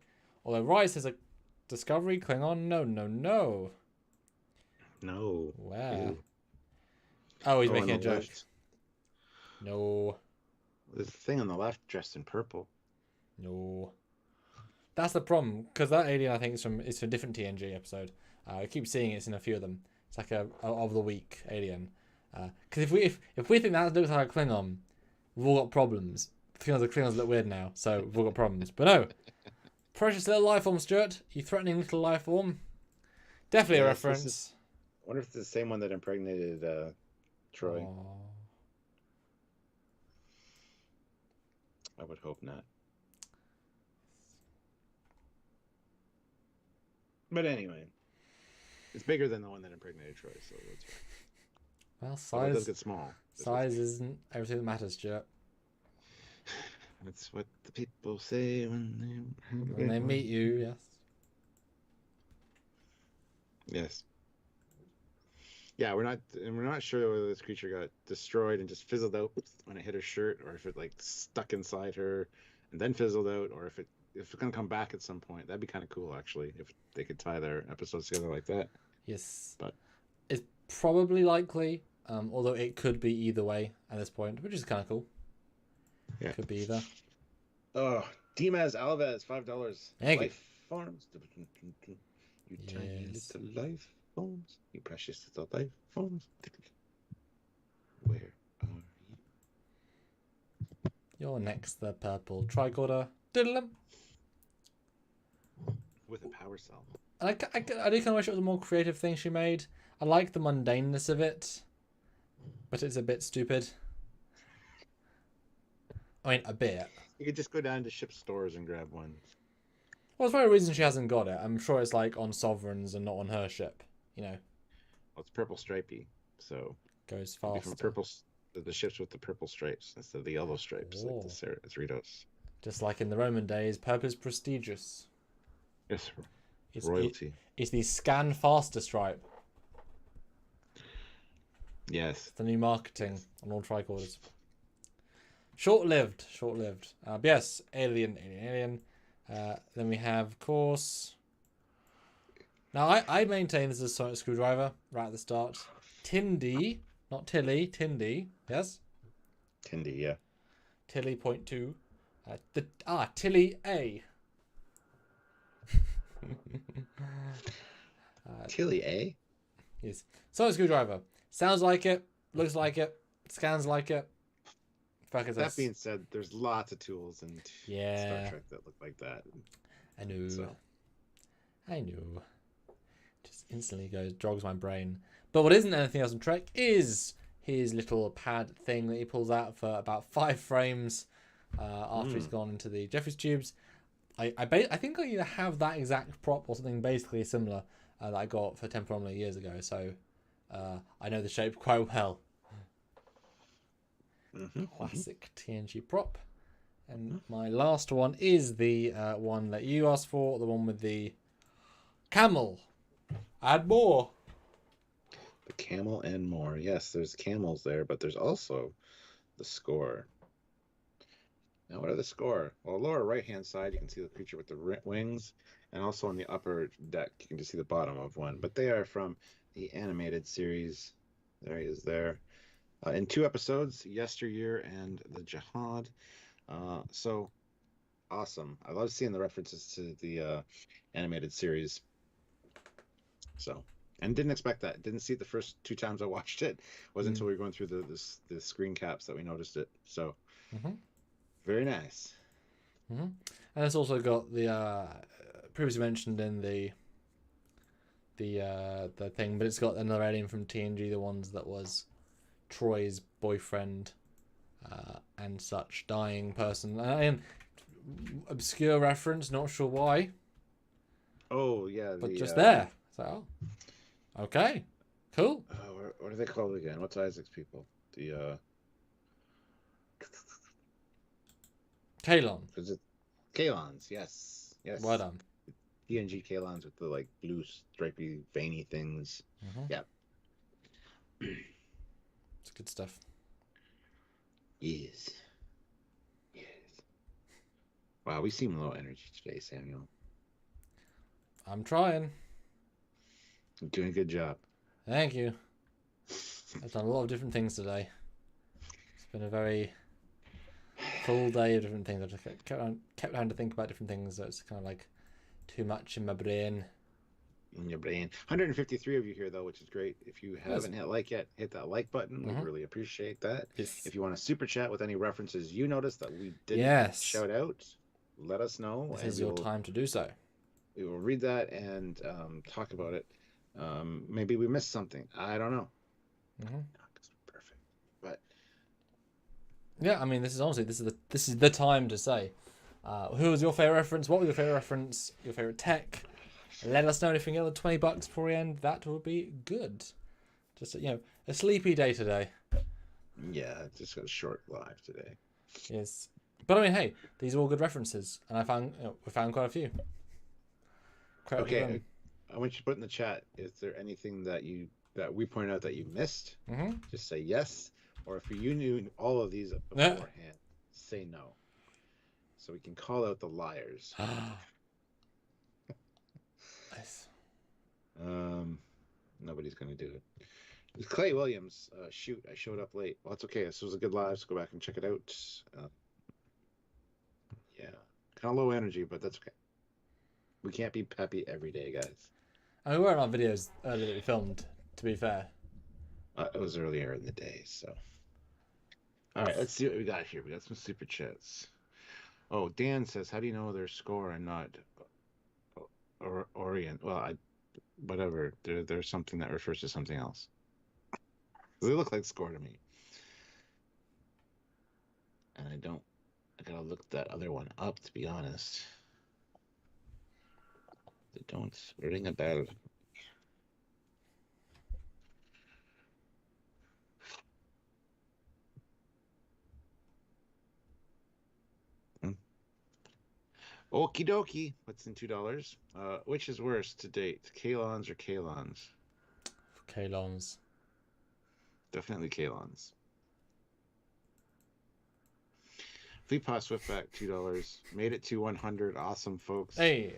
A: Although Rise has a discovery Klingon. No.
B: No.
A: Where?
B: Ew.
A: Oh, he's
B: on
A: making a
B: the
A: joke.
B: left.
A: No.
B: There's a thing on the left dressed in purple.
A: No. That's the problem, because that alien I think is from a different TNG episode. I keep seeing it's in a few of them. It's like a of the week alien. Because if we think that looks like a Klingon, we've all got problems. Klingons look weird now, so we've all got problems. But no, precious little life form, Stuart. You threatening little life form. Definitely a reference.
B: I wonder if it's the same one that impregnated Troy.
A: Aww.
B: I would hope not. But anyway, it's bigger than the one that impregnated Troy, so that's right.
A: Well,
B: it does get small.
A: Size isn't everything that matters, Stuart.
B: That's what the people say when
A: they meet you. Yes.
B: Yes. Yeah, we're not sure whether this creature got destroyed and just fizzled out when it hit her shirt, or if it like stuck inside her and then fizzled out, or if it's gonna come back at some point. That'd be kind of cool, actually, if they could tie their episodes together like that.
A: Yes.
B: But
A: it's probably likely, although it could be either way at this point, which is kind of cool.
B: Yeah.
A: Could be either.
B: Oh, Dimas Alves, $5.
A: Thank you.
B: Life forms. You tiny little life forms. You precious little life forms. Where are you?
A: You're next, the purple tricorder. Diddle-em.
B: With a power cell.
A: I do kind of wish it was a more creative thing she made. I like the mundaneness of it, but it's a bit stupid. I mean, a bit.
B: You could just go down to ship stores and grab one.
A: Well, it's probably a reason she hasn't got it. I'm sure it's like on Sovereign's and not on her ship. You know.
B: Well, it's purple stripey, so
A: goes fast.
B: From purple, the ships with the purple stripes instead of the yellow stripes, like the Cerritos.
A: Just like in the Roman days, purple is prestigious.
B: Yes, royalty.
A: It's the scan faster stripe.
B: Yes.
A: It's the new marketing on all tricorders. Short-lived. But yes, alien. Then we have, of course... Now, I maintain this is a sonic screwdriver right at the start. Tindy, not Tilly, Tindy. Yes?
B: Tindy, yeah.
A: Tilly point 2. Tilly A.
B: Tilly A?
A: Yes. Sonic screwdriver. Sounds like it, looks like it, scans like it.
B: That being said, there's lots of tools in
A: Star
B: Trek that look like that.
A: I know. Just instantly jogs my brain. But what isn't anything else in Trek is his little pad thing that he pulls out for about 5 frames after he's gone into the Jeffries tubes. I think I either have that exact prop or something basically similar that I got for Temporomnia years ago. So I know the shape quite well. Classic TNG prop. And my last one is the one that you asked for, the one with the camel. Add more.
B: The camel and more. Yes, there's camels there, but there's also the score. Now, what are the score? Well, lower right-hand side, you can see the creature with the wings, and also on the upper deck, you can just see the bottom of one. But they are from the animated series. There he is there. In 2 episodes, Yesteryear and the Jihad. So awesome. I love seeing the references to the animated series. So, and didn't expect that. Didn't see it the first 2 times I watched it. It wasn't until we were going through the screen caps that we noticed it. So, very nice.
A: And it's also got the previously mentioned in the thing, but it's got another alien from TNG, the ones that was Troy's boyfriend and such, dying person. And obscure reference, not sure why.
B: Oh yeah,
A: but just there. So, okay, cool.
B: What are they called again? What's Isaac's people? The
A: Kalon.
B: Is it Kalons? Yes.
A: Well done.
B: PNG Kalons with the like blue stripy veiny things. Yeah.
A: It's good stuff.
B: Yes. Yes. Wow, we seem low energy today, Samuel.
A: I'm trying.
B: You're doing a good job.
A: Thank you. I've done a lot of different things today. It's been a very full day of different things. I just kept having to think about different things, so it's kind of like too much in my brain.
B: In your brain. 153 of you here, though, which is great. If you haven't hit like yet, hit that like button. We'd really appreciate that.
A: Yes.
B: If you want to super chat with any references you noticed that we didn't shout out, let us know.
A: This is your time to do so.
B: We will read that and talk about it. Maybe we missed something. I don't know. Perfect. But
A: yeah, I mean, this is the time to say. Who was your favorite reference? What was your favorite reference? Your favorite tech? Let us know if you can get the $20 before we end. That would be good. Just a sleepy day today.
B: Yeah, just got a short live today.
A: Yes, but I mean, hey, these are all good references, and we found quite a few.
B: Okay, I want you to put in the chat. Is there anything that we point out that you missed? Just say yes, or if you knew all of these beforehand, say no, so we can call out the liars.
A: Nice.
B: Nobody's gonna do it. It's Clay Williams. Shoot, I showed up late. Well, that's okay. This was a good live, so go back and check it out. Yeah, kind of low energy, but that's okay. We can't be peppy every day, guys.
A: I mean, we weren't on videos earlier that we filmed, to be fair.
B: It was earlier in the day, so. All right, let's see what we got here. We got some super chats. Oh, Dan says, how do you know their score and not Orient? Well, whatever. There's something that refers to something else. They look like score to me. And I gotta look that other one up, to be honest. They don't ring a bell. Okie dokie. What's in $2? Which is worse to date, Kalons or Kalons?
A: Kalons.
B: Definitely Kalons. Fleetpaw Swiftback, $2. Made it to 100. Awesome, folks.
A: Hey.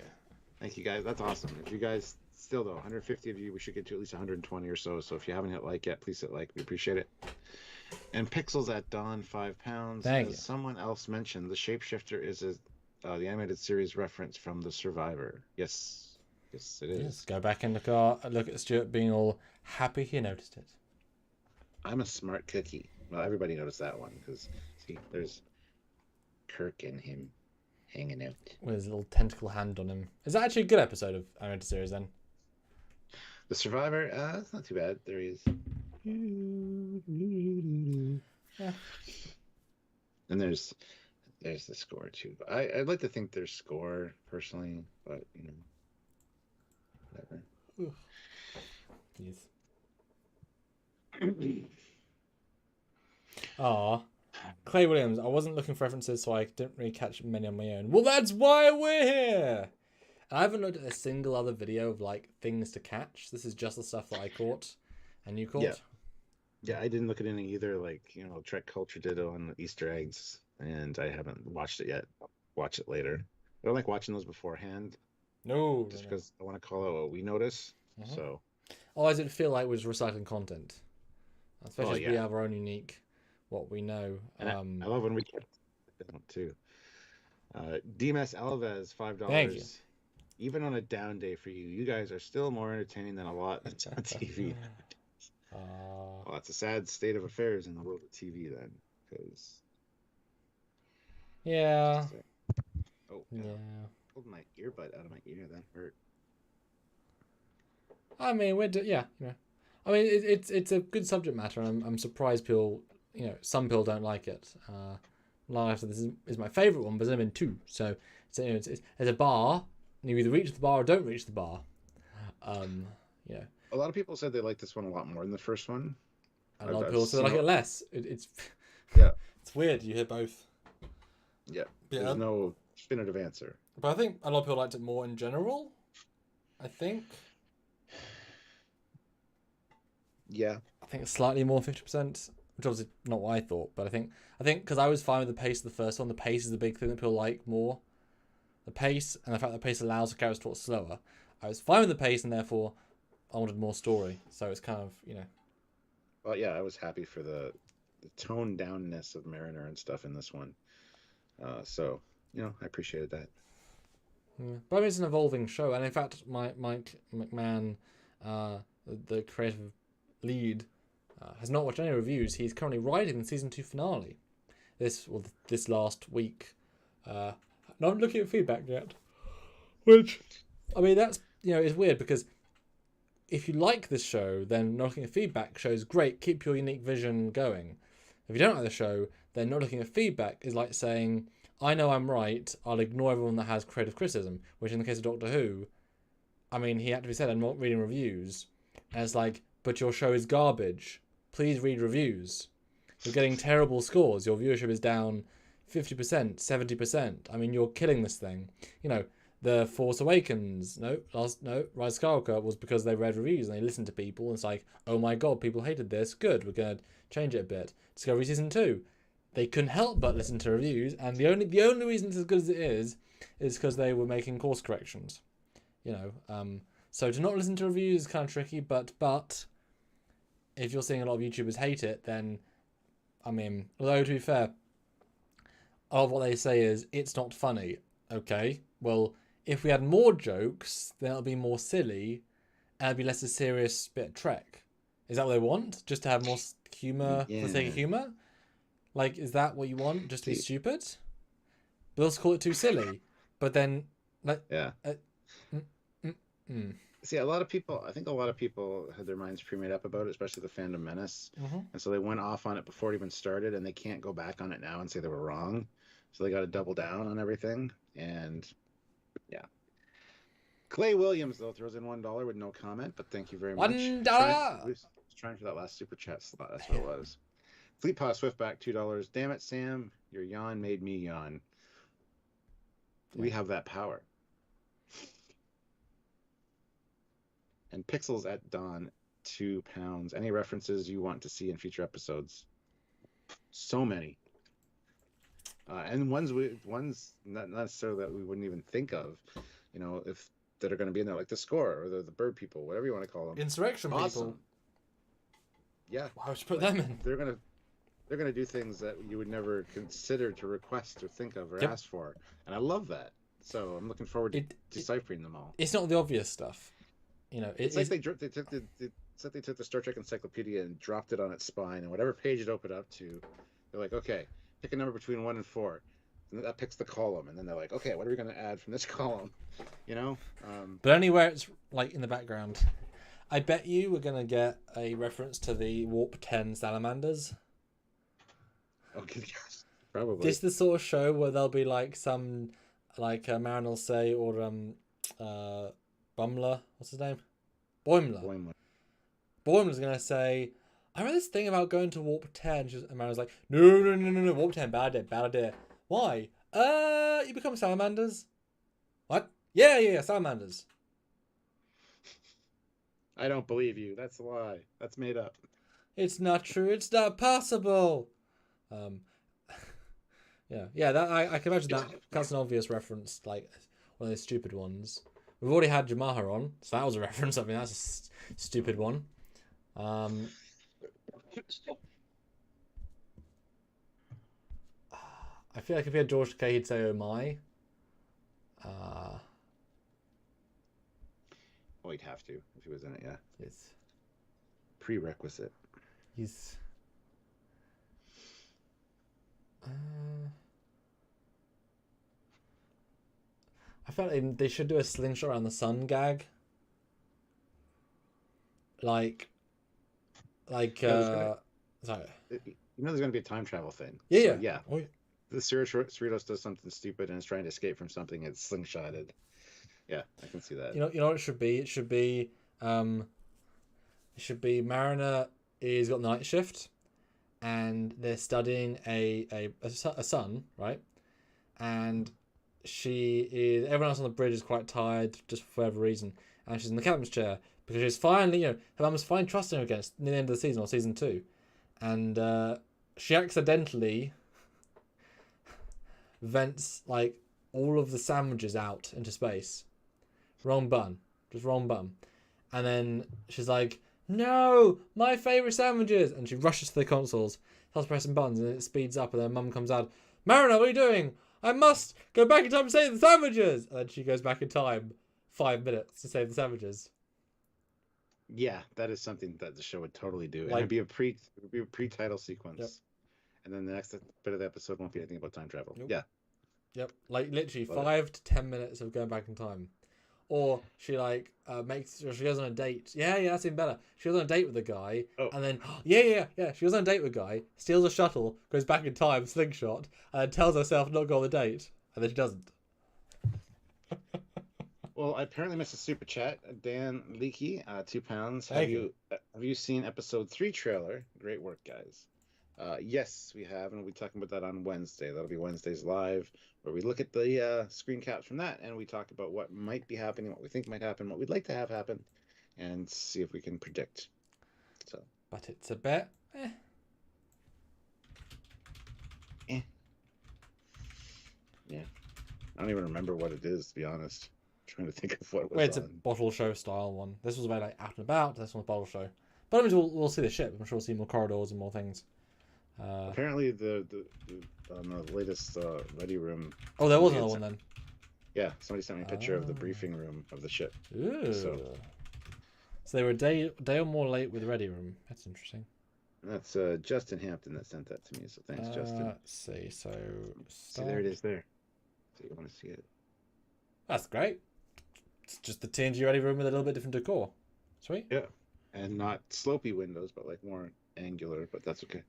B: Thank you, guys. That's awesome. If you guys still, though, 150 of you, we should get to at least 120 or so. So if you haven't hit like yet, please hit like. We appreciate it. And Pixels at Dawn, £5.
A: Thank you.
B: Someone else mentioned, the Shapeshifter is the animated series reference from The Survivor. Yes. Yes, it is.
A: Yes, go back in the car and look at Stuart being all happy he noticed it.
B: I'm a smart cookie. Well, everybody noticed that one because, see, there's Kirk and him hanging out.
A: With his little tentacle hand on him. Is that actually a good episode of animated series then?
B: The Survivor, it's not too bad. There he is.
A: Yeah.
B: And there's the score too. I'd like to think there's score personally, but whatever.
A: Yes. Aw. Clay Williams, I wasn't looking for references, so I didn't really catch many on my own. Well, that's why we're here! And I haven't looked at a single other video of, things to catch. This is just the stuff that I caught and you caught.
B: Yeah, I didn't look at any either. Trek Culture did on Easter eggs, and I haven't watched it yet. I'll watch it later. I don't like watching those beforehand.
A: No.
B: Just because I want to call out what we notice, so...
A: Otherwise, it'd feel like we're just recycling content. Especially if we have our own unique... what we know.
B: And I love when we get them too. DMS Alves, $5.
A: Thank you.
B: Even on a down day for you, you guys are still more entertaining than a lot that's on TV. Well, that's a sad state of affairs in the world of TV then, because.
A: Yeah.
B: Oh yeah. Pulled my earbud out of my ear. That hurt.
A: I mean, I mean, it's a good subject matter, and I'm surprised people. Some people don't like it. Life, this is my favourite one, but there's only been 2. So it's a bar. You either reach the bar or don't reach the bar.
B: A lot of people said they like this one a lot more than the first one.
A: And a lot of people said they like it less. It's it's weird. You hear both.
B: Yeah. There's no definitive answer.
A: But I think a lot of people liked it more in general. I think
B: Yeah.
A: it's slightly more 50%, which obviously not what I thought, but I think because I was fine with the pace of the first one. The pace is the big thing that people like more. The pace and the fact that the pace allows the characters to talk slower. I was fine with the pace, and therefore I wanted more story. So it's kind of, you know.
B: Well, yeah, I was happy for the toned downness of Mariner and stuff in this one. So, you know, I appreciated that.
A: Yeah. But I mean, it's an evolving show, and in fact, Mike McMahon, the creative lead, has not watched any reviews. He's currently writing the season 2 finale. This last week. Not looking at feedback yet. Which, I mean, that's, you know, it's weird because if you like this show, then not looking at feedback shows great. Keep your unique vision going. If you don't like the show, then not looking at feedback is like saying, I know I'm right, I'll ignore everyone that has creative criticism, which in the case of Doctor Who, I mean, he had to be said, I'm not reading reviews. And it's like, but your show is garbage. Please read reviews. You're getting terrible scores. Your viewership is down 50%, 70%. I mean, you're killing this thing. You know, The Force Awakens, Rise of Skywalker was because they read reviews and they listened to people. And it's like, oh my god, people hated this. Good, we're going to change it a bit. Discovery Season 2. They couldn't help but listen to reviews, and the only reason it's as good as it is because they were making course corrections. You know, so to not listen to reviews is kind of tricky, but if you're seeing a lot of YouTubers hate it, then, I mean, although to be fair, a lot of what they say is, it's not funny. Okay, well, if we had more jokes, then it'll be more silly, and it'd be less a serious bit of Trek. Is that what they want? Just to have more humour for the sake of humour? Like, is that what you want? Just to be stupid? But let's call it too silly. But then, like,
B: yeah. See, I think a lot of people had their minds pre-made up about it, especially the Fandom Menace. And so they went off on it before it even started, and they can't go back on it now and say they were wrong. So they got to double down on everything. And yeah. Clay Williams, though, throws in $1 with no comment, but thank you very much.
A: $1!
B: I was trying for that last super chat slot. That's what it was. Fleet Paw Swiftback, $2. Damn it, Sam. Your yawn made me yawn. Yeah. We have that power. And Pixels at Dawn, £2. Any references you want to see in future episodes? So many. And ones not necessarily that we wouldn't even think of, you know, that are going to be in there, like the Score or the Bird People, whatever you want to call them.
A: Insurrection people.
B: Yeah.
A: Why would you put them in?
B: They're gonna do things that you would never consider to request or think of or ask for, and I love that. So I'm looking forward to deciphering them all.
A: It's not the obvious stuff, you know.
B: It's like they took the Star Trek Encyclopedia and dropped it on its spine, and whatever page it opened up to, they're like, okay, pick a number between 1 and 4, and that picks the column, and then they're like, okay, what are we gonna add from this column, you know?
A: But anywhere it's like in the background. I bet you we're gonna get a reference to the Warp 10 salamanders.
B: Okay, yes, probably.
A: This is the sort of show where there'll be like some, like Marin will say, or Bumler, what's his name? Boimler. Boimler's gonna say, I read this thing about going to Warp 10. And Marin's like, no, Warp 10, bad idea. Why? You become salamanders. What? Yeah, salamanders.
B: I don't believe you. That's a lie. That's made up.
A: It's not true. It's not possible. Yeah. That I can imagine that. That's an obvious reference, like one of those stupid ones. We've already had Jamaha on, so that was a reference. I mean, that's a stupid one. I feel like if we had George Takei, he'd say, "Oh my."
B: Well, he'd have to if he was in it, yeah.
A: Yes.
B: Prerequisite.
A: He's. I felt like they should do a slingshot around the sun gag. Sorry.
B: You know, there's going to be a time travel thing.
A: Yeah.
B: So, yeah.
A: Oh, yeah.
B: The Cerritos does something stupid and is trying to escape from something. It's slingshotted. Yeah, I can see that.
A: You know what it should be? It should be Mariner is got the night shift, and they're studying a sun, right? And everyone else on the bridge is quite tired, just for whatever reason. and she's in the captain's chair because she's finally, her mum was finally trusting her again near the end of the season or season 2, and she accidentally vents like all of the sandwiches out into space. Wrong button, just wrong button, and then she's like, "No, my favourite sandwiches!" And she rushes to the consoles, starts pressing buttons, and it speeds up, and then mum comes out, "Mariner, what are you doing? I must go back in time to save the sandwiches!" And then she goes back in time 5 minutes to save the sandwiches.
B: Yeah, that is something that the show would totally do. And it'd be a pre-title sequence.
A: Yep.
B: And then the next bit of the episode won't be anything about time travel.
A: Nope.
B: Yeah.
A: Yep. Like literally 5 to 10 minutes of going back in time. Or she she goes on a date. Yeah, that's even better. She goes on a date with a guy, and then yeah. She goes on a date with a guy, steals a shuttle, goes back in time, slingshot, and then tells herself not to go on the date, and then she doesn't.
B: Well, I apparently missed a super chat. Dan Leakey, £2. Have you seen episode 3 trailer? Great work, guys. Yes, we have, and we'll be talking about that on Wednesday. That'll be Wednesday's live, where we look at the screen caps from that, and we talk about what might be happening, what we think might happen, what we'd like to have happen, and see if we can predict. So,
A: but it's a bit.
B: Yeah. I don't even remember what it is, to be honest. I'm trying to think of what it was.
A: It's a bottle show style one. This was about out and about. This one's bottle show. But I mean, we'll see the ship. I'm sure we'll see more corridors and more things.
B: Apparently, the latest ready room.
A: Oh, there was another one then.
B: Yeah, somebody sent me a picture of the briefing room of the ship.
A: Ooh. So they were a day or more late with ready room. That's interesting.
B: That's Justin Hampton that sent that to me. So thanks, Justin.
A: Let's see. So
B: see, there it is. There. So you want to see it?
A: That's great. It's just the TNG ready room with a little bit different decor. Sweet.
B: Yeah. And not slopey windows, but like more angular, but that's okay.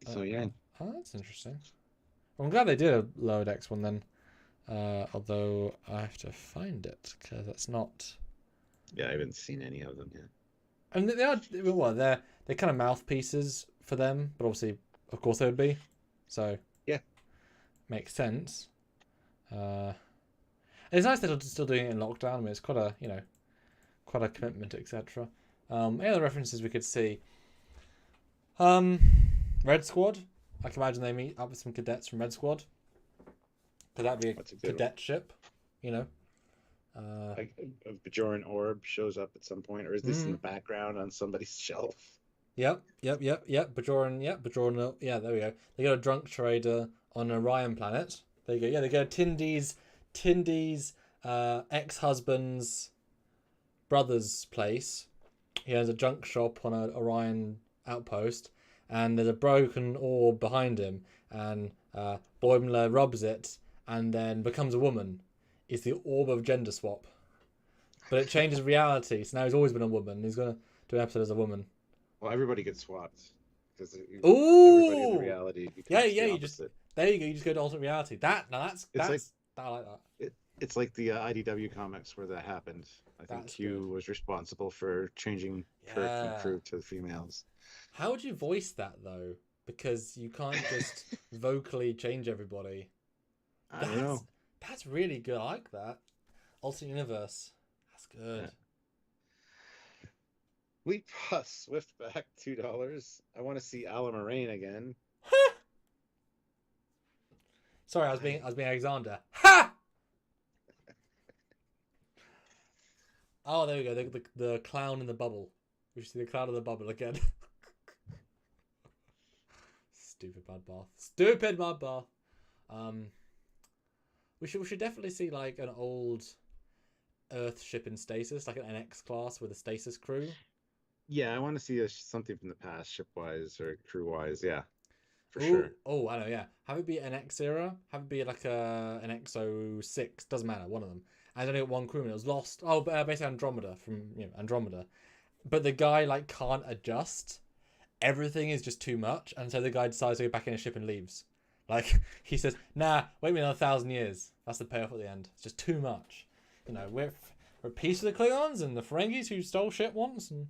B: So yeah.
A: Oh, that's interesting. Well, I'm glad they did a lower decks one then. Although I have to find it because that's not.
B: Yeah, I haven't seen any of them yet.
A: And they are they're kind of mouthpieces for them, but obviously, of course, they would be. So
B: yeah, makes
A: sense. It's nice that they're still doing it in lockdown. I mean, it's quite a commitment, etc. Any other references we could see? Red Squad. I can imagine they meet up with some cadets from Red Squad. Could that be a cadet ship?
B: Like a Bajoran orb shows up at some point, or is this in the background on somebody's shelf?
A: Yep. Bajoran. Yeah, there we go. They got a drunk trader on Orion planet. There you go. Yeah, they go Tindy's ex-husband's brother's place. He has a junk shop on an Orion outpost, and there's a broken orb behind him, and Boimler rubs it and then becomes a woman. It's the orb of gender swap, but it changes reality, so now he's always been a woman. He's going to do an episode as a woman.
B: Well, everybody gets swapped because
A: everybody
B: in reality
A: you just there you go, you just go to alternate reality. That's I like that.
B: It's like the IDW comics where that happened. I think Q was responsible for changing Kirk and crew to females.
A: How would you voice that though? Because you can't just vocally change everybody.
B: I don't know.
A: That's really good. I like that. Alternate universe. That's good.
B: Yeah. Leap Swift back $2. I want to see Alan Moraine again.
A: Sorry, I was being Alexander. Ha! Oh, there we go. The clown in the bubble. We should see the clown in the bubble again. Stupid mud bath. We should definitely see like an old Earth ship in stasis, like an NX class with a stasis crew.
B: Yeah, I want to see something from the past, ship-wise or crew-wise. Yeah, for sure.
A: Oh, I know. Yeah, have it be an X era. Have it be like an X06. Doesn't matter. One of them. And only got one crewman. It was lost. Oh, basically Andromeda from Andromeda. But the guy like can't adjust. Everything is just too much, and so the guy decides to go back in a ship and leaves. Like he says, "Nah, wait me another 1,000 years." That's the payoff at the end. It's just too much. We're at peace with the Klingons and the Ferengis who stole shit once, and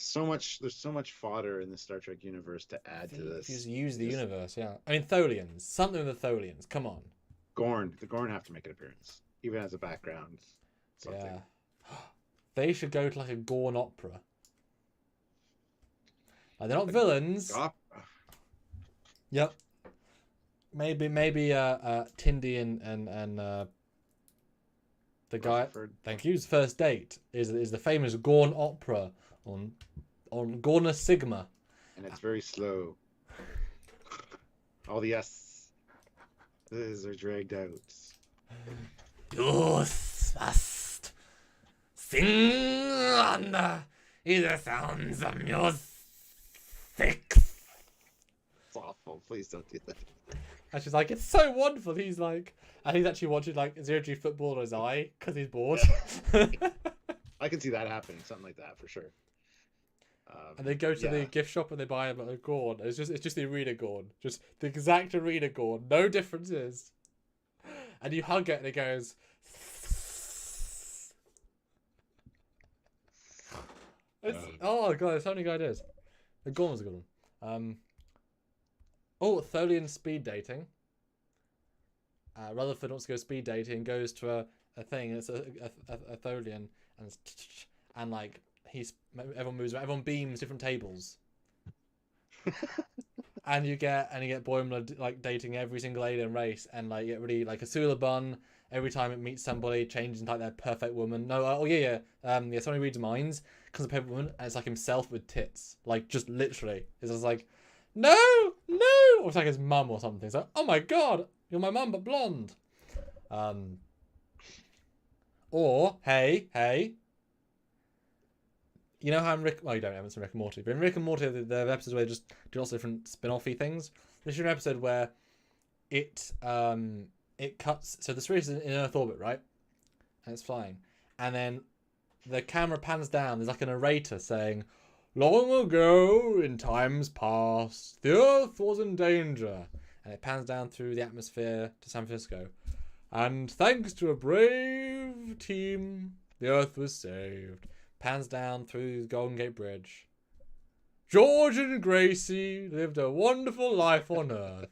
B: so much. There's so much fodder in the Star Trek universe to add to this.
A: Just use the universe, yeah. I mean, Tholians. Something with the Tholians. Come on.
B: Gorn. The Gorn have to make an appearance, even as a background. Something.
A: Yeah. They should go to like a Gorn opera. They're not villains.
B: Opera.
A: Yep. Maybe Tindy and the guy. Thank you. His first date is the famous Gorn opera on Gorna Sigma.
B: And it's very slow. All the S's are dragged out.
A: You must sing under the sounds of music.
B: It's awful. Please don't do that.
A: And she's like, it's so wonderful. He's like, and he's actually watching like 0G football on his eye because he's bored.
B: I can see that happening, something like that for sure.
A: And they go to the gift shop and they buy him a Gorn. It's just the arena Gorn, just the exact arena Gorn, no differences. And you hug it and it goes. Oh god, there's so many good ideas. The Gorn was a good one. Tholian speed dating. Rutherford wants to go speed dating, goes to a thing. It's a Tholian, and like everyone moves around, everyone beams different tables. and you get Boimler like dating every single alien race, and like get really like a Suliban every time it meets somebody, changes into like their perfect woman. No, somebody reads minds, comes a perfect woman, and it's like himself with tits, like just literally. It's just like, no, or it's like his mum or something. It's like, oh my god, you're my mum but blonde. Or hey. You know how in Rick... Well, you haven't seen Rick and Morty. But in Rick and Morty, there are episodes where they just do lots of different spin-off-y things. There's an episode where it cuts... So the spaceship is in Earth orbit, right? And it's flying. And then the camera pans down. There's like a narrator saying, long ago, in times past, the Earth was in danger. And it pans down through the atmosphere to San Francisco. And thanks to a brave team, the Earth was saved. Pans down through the Golden Gate Bridge. George and Gracie lived a wonderful life on Earth.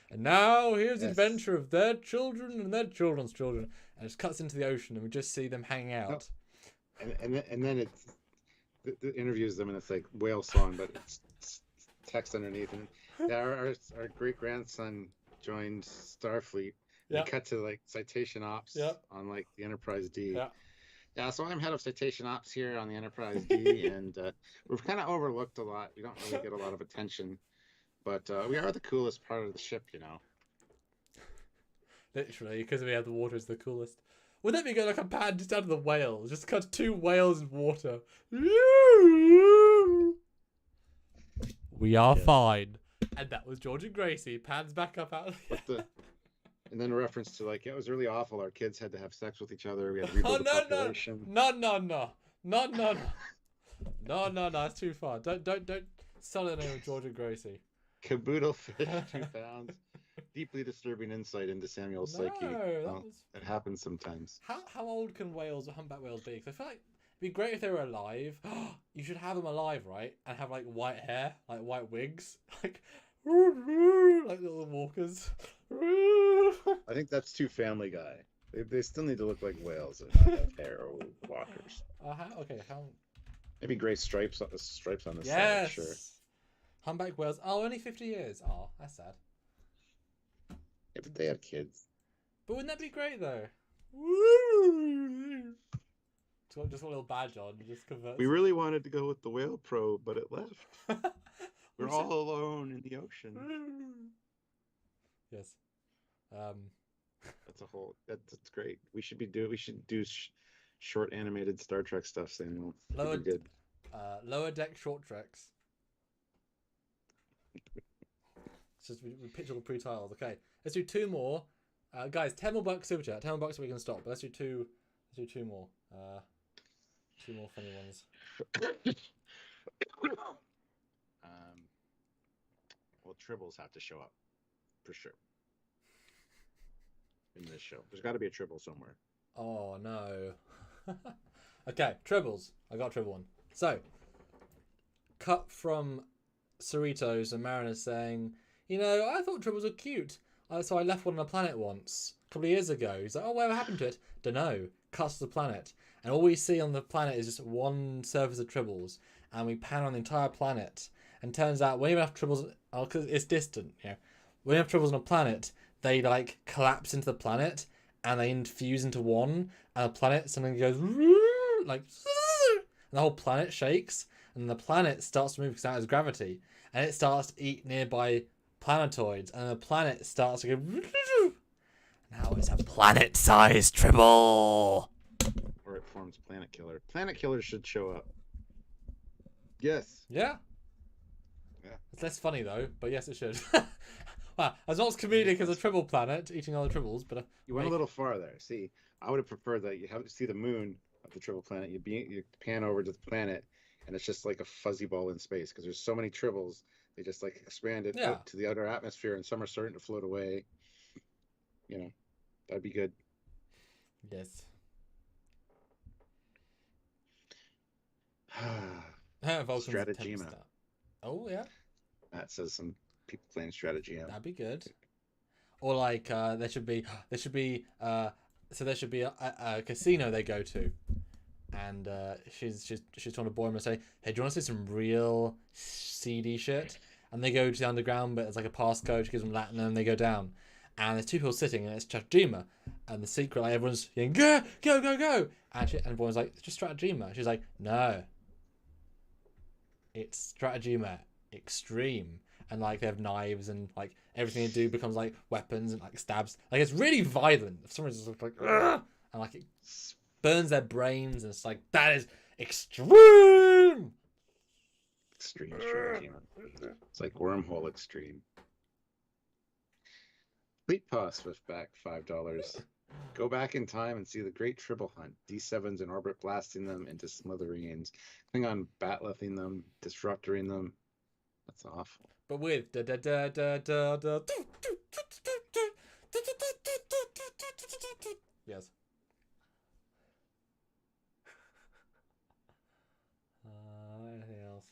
A: And now here's the adventure of their children and their children's children. And it cuts into the ocean and we just see them hanging out.
B: And then it interviews them and it's like whale song, but it's text underneath. And our great-grandson joined Starfleet.
A: Yeah.
B: We cut to like citation ops on like the Enterprise D. Yeah, so I'm head of citation ops here on the Enterprise D, and we've kind of overlooked a lot. We don't really get a lot of attention, but we are the coolest part of the ship, you know.
A: Literally, because we have the water is the coolest. Wouldn't that be good, like a pan just out of the whales? Just cut 2 whales in water. We are fine. And that was George and Gracie. Pans back up out of the...
B: And then a reference to like, it was really awful. Our kids had to have sex with each other. We had to rebuild the population.
A: No. That's too far. Don't sell the name of George and Gracie.
B: Caboodle fish, 2 pounds. Deeply disturbing insight into Samuel's psyche. It happens sometimes.
A: How old can whales or humpback whales be? Because I feel like it'd be great if they were alive. You should have them alive, right? And have like white hair, like white wigs, like little walkers.
B: I think that's too Family Guy. They still need to look like whales and not have hair or walkers.
A: How?
B: Maybe gray stripes on the side.
A: Yes.
B: Sure.
A: Humpback whales. Oh, only 50 years. Oh, that's sad.
B: Yeah, but they have kids.
A: But wouldn't that be great though? Just a little badge on. Just convert.
B: We really wanted to go with the whale probe, but it left. We're all alone in the ocean.
A: Yes.
B: That's great. We should do short animated Star Trek stuff, Samuel.
A: Lower deck short treks. It's just we pitch all pre-tiled. Okay, let's do 2 more. Guys, 10 more bucks super chat. 10 more bucks so we can stop. But let's do 2. Let's do 2 more. 2 more funny ones.
B: Well, tribbles have to show up for sure in this show. There's got to be a tribble somewhere.
A: Oh no. Okay, tribbles. I got a tribble one. So, cut from Cerritos and Mariners saying, I thought tribbles were cute. So I left one on a planet once, a couple of years ago. He's like, oh, what happened to it? Dunno. Cuts to the planet. And all we see on the planet is just one surface of tribbles. And we pan on the entire planet. And turns out when you have tribbles, because it's distant, when you have tribbles on a planet, they like collapse into the planet and they infuse into one. And the planet suddenly goes like, and the whole planet shakes. And the planet starts to move because it has gravity. And it starts to eat nearby planetoids, and the planet starts to go. Now it's a planet-sized tribble.
B: Or it forms Planet Killer. Planet Killer should show up. Yes.
A: Yeah. It's less funny though, but yes, it should. Wow, as not as comedic as a tribble planet eating other tribbles, but
B: you went a little farther. See, I would have preferred that you have to see the moon of the tribble planet. You pan over to the planet, and it's just like a fuzzy ball in space because there's so many tribbles. They just like expanded out to the outer atmosphere, and some are starting to float away. That'd be good.
A: Yes.
B: Stratagema.
A: Oh yeah.
B: That says some people playing Stratagema.
A: That'd be good. Or like there should be a casino they go to, and she's trying to bore him and say, hey, do you want to see some real seedy shit? And they go to the underground, but it's like a passcode. She gives them Latin, and they go down. And there's two people sitting, and it's Stratagema. And the secret, like, everyone's yelling, go, go, go, go. And everyone's like, it's just Stratagema. She's like, no. It's Stratagema Extreme. And, like, they have knives, and, like, everything they do becomes, like, weapons and, like, stabs. Like, it's really violent. For some reason, it's like, ugh! And, like, it burns their brains, and it's like, that is extreme!
B: Extreme Stratagema. It's like Wormhole Extreme. Fleet Pass with back $5. Go back in time and see the Great Tribble Hunt. D7s in orbit blasting them into smithereens. Klingon batlething them, disruptoring them. That's awful.
A: But with yes. Anything else?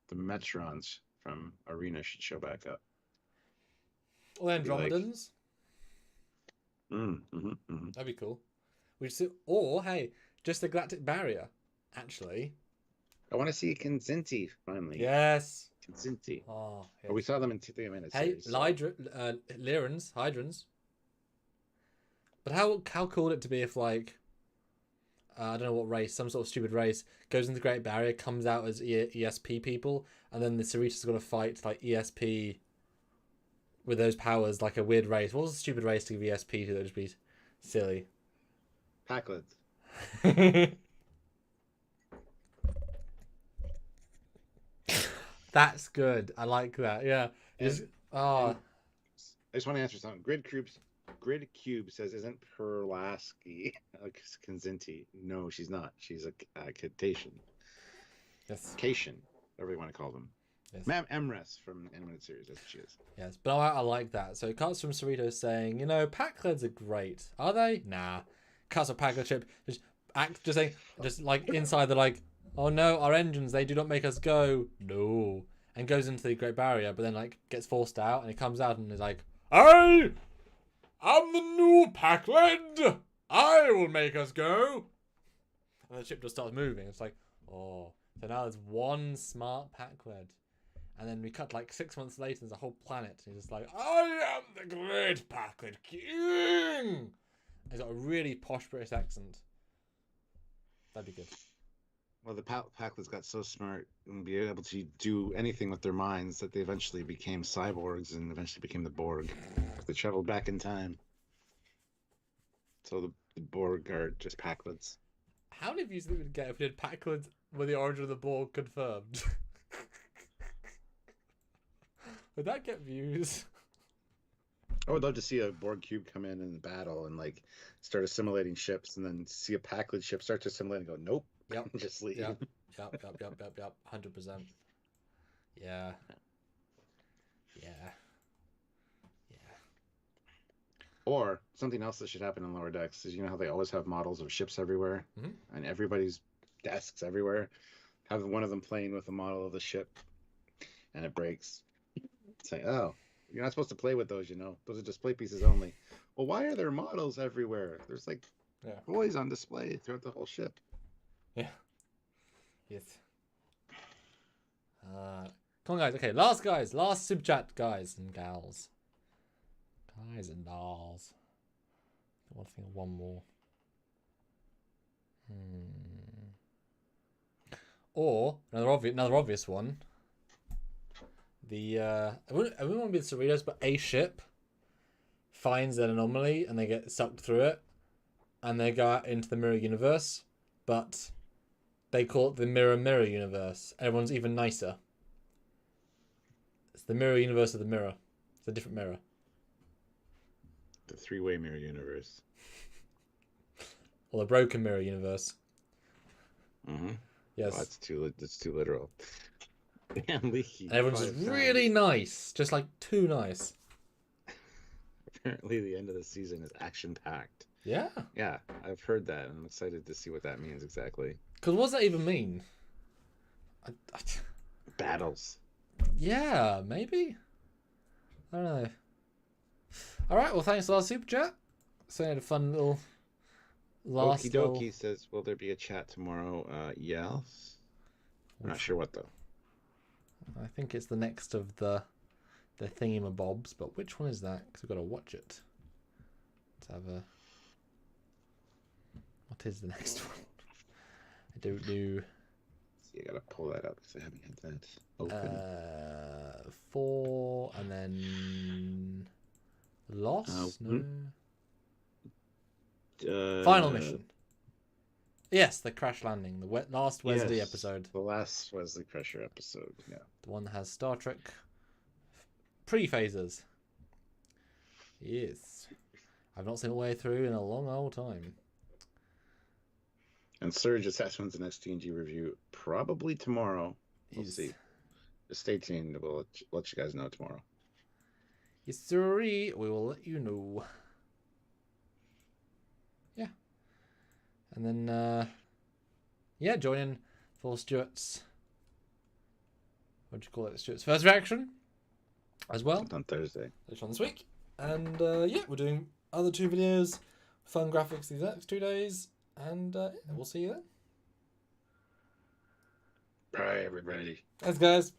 B: The Metrons from Arena should show back up.
A: Or Andromedans.
B: That'd
A: be cool. Or hey, just the galactic barrier. Actually,
B: I want to see Kinzinti finally.
A: Yes.
B: Kinzinti.
A: Oh, yes.
B: Well, we saw them in 3 minutes.
A: Hey, Lyrans, Hydrans. But how cool would it to be if like I don't know what race, some sort of stupid race goes into the Great Barrier, comes out as ESP people, and then the Cerritos got to fight like ESP with those powers, like a weird race. What was the stupid race to give ESP to that would just be silly?
B: Packlids.
A: That's good. I like that. Yeah.
B: I just want to answer something. Grid Cube says, isn't Perlasky a Kinzinti? No, she's not. She's a Cetacean.
A: Yes.
B: Cation, whatever you want to call them.
A: Yes.
B: Ma'am Emrys from the animated series. That's what she is.
A: Yes, but I like that. So it cuts from Cerritos saying, Packlids are great. Are they? Nah. Cuts a Packlid ship. Just like inside, they're like, oh no, our engines, they do not make us go. No. And goes into the Great Barrier, but then like gets forced out, and it comes out and is like, I am the new Packlid. I will make us go. And the ship just starts moving. It's like, oh. So now there's one smart Packlid. And then we cut like 6 months later, there's a whole planet. And he's just like, I am the great Packlid king. He's got a really posh British accent. That'd be good.
B: Well, the Packlids got so smart and be able to do anything with their minds that they eventually became cyborgs and eventually became the Borg. They traveled back in time. So the Borg are just Packlids.
A: How many views would we get if we did Packlids with the origin of the Borg confirmed? Would that get views?
B: I would love to see a Borg cube come in the battle and like start assimilating ships, and then see a Packlid ship start to assimilate and go, nope.
A: Yep.
B: Just leave.
A: Yep. 100%. Yeah.
B: Or something else that should happen in lower decks is, you know how they always have models of ships everywhere, and everybody's desks everywhere. Have one of them playing with a model of the ship, and it breaks. Say, oh, you're not supposed to play with those. You know, those are display pieces only. Well, why are there models everywhere? There's like toys on display throughout the whole ship.
A: Yeah. Yes. Come on, guys. Okay, last super chat, guys and gals. Guys and dolls. I want to think of one more. Or another obvious one. I wouldn't want to be the Cerritos, but a ship finds an anomaly and they get sucked through it, and they go out into the mirror universe, but they call it the mirror universe. Everyone's even nicer. It's the mirror universe of the mirror. It's a different mirror.
B: The three-way mirror universe.
A: Or the broken mirror universe. Yes.
B: Oh, that's too literal. Damn, leaky.
A: Everyone's just really nice. Just like too nice.
B: Apparently the end of the season is action-packed.
A: Yeah.
B: Yeah, I've heard that. I'm excited to see what that means exactly.
A: Because what does that even mean?
B: Battles.
A: Yeah, maybe. I don't know. Alright, well thanks a lot, Super Chat. So I had a fun little last
B: Okie dokie says, will there be a chat tomorrow? Yes. I'm not sure what though.
A: I think it's the next of the thingamabobs, but which one is that? Because we've got to watch it. Let's have a... What is the next one? I don't know.
B: See, I gotta pull that up because I haven't had that open.
A: 4 and then... Lost? No. Final mission. Yes, the crash landing. The last Wesley episode.
B: The last Wesley Crusher episode, yeah.
A: The one that has Star Trek pre-phasers. Yes. I've not seen it all the way through in a long old time.
B: And Surge Assessments and STNG review probably tomorrow. We'll see. Just stay tuned. We'll let you guys know tomorrow.
A: Yes, sirree. We will let you know. Yeah. And then, join in for Stuart's... What do you call it? Stuart's first reaction as well.
B: On Thursday.
A: Later on this week. And, we're doing other 2 videos. Fun graphics these next 2 days. And, we'll see you then.
B: Bye, everybody.
A: Thanks, guys.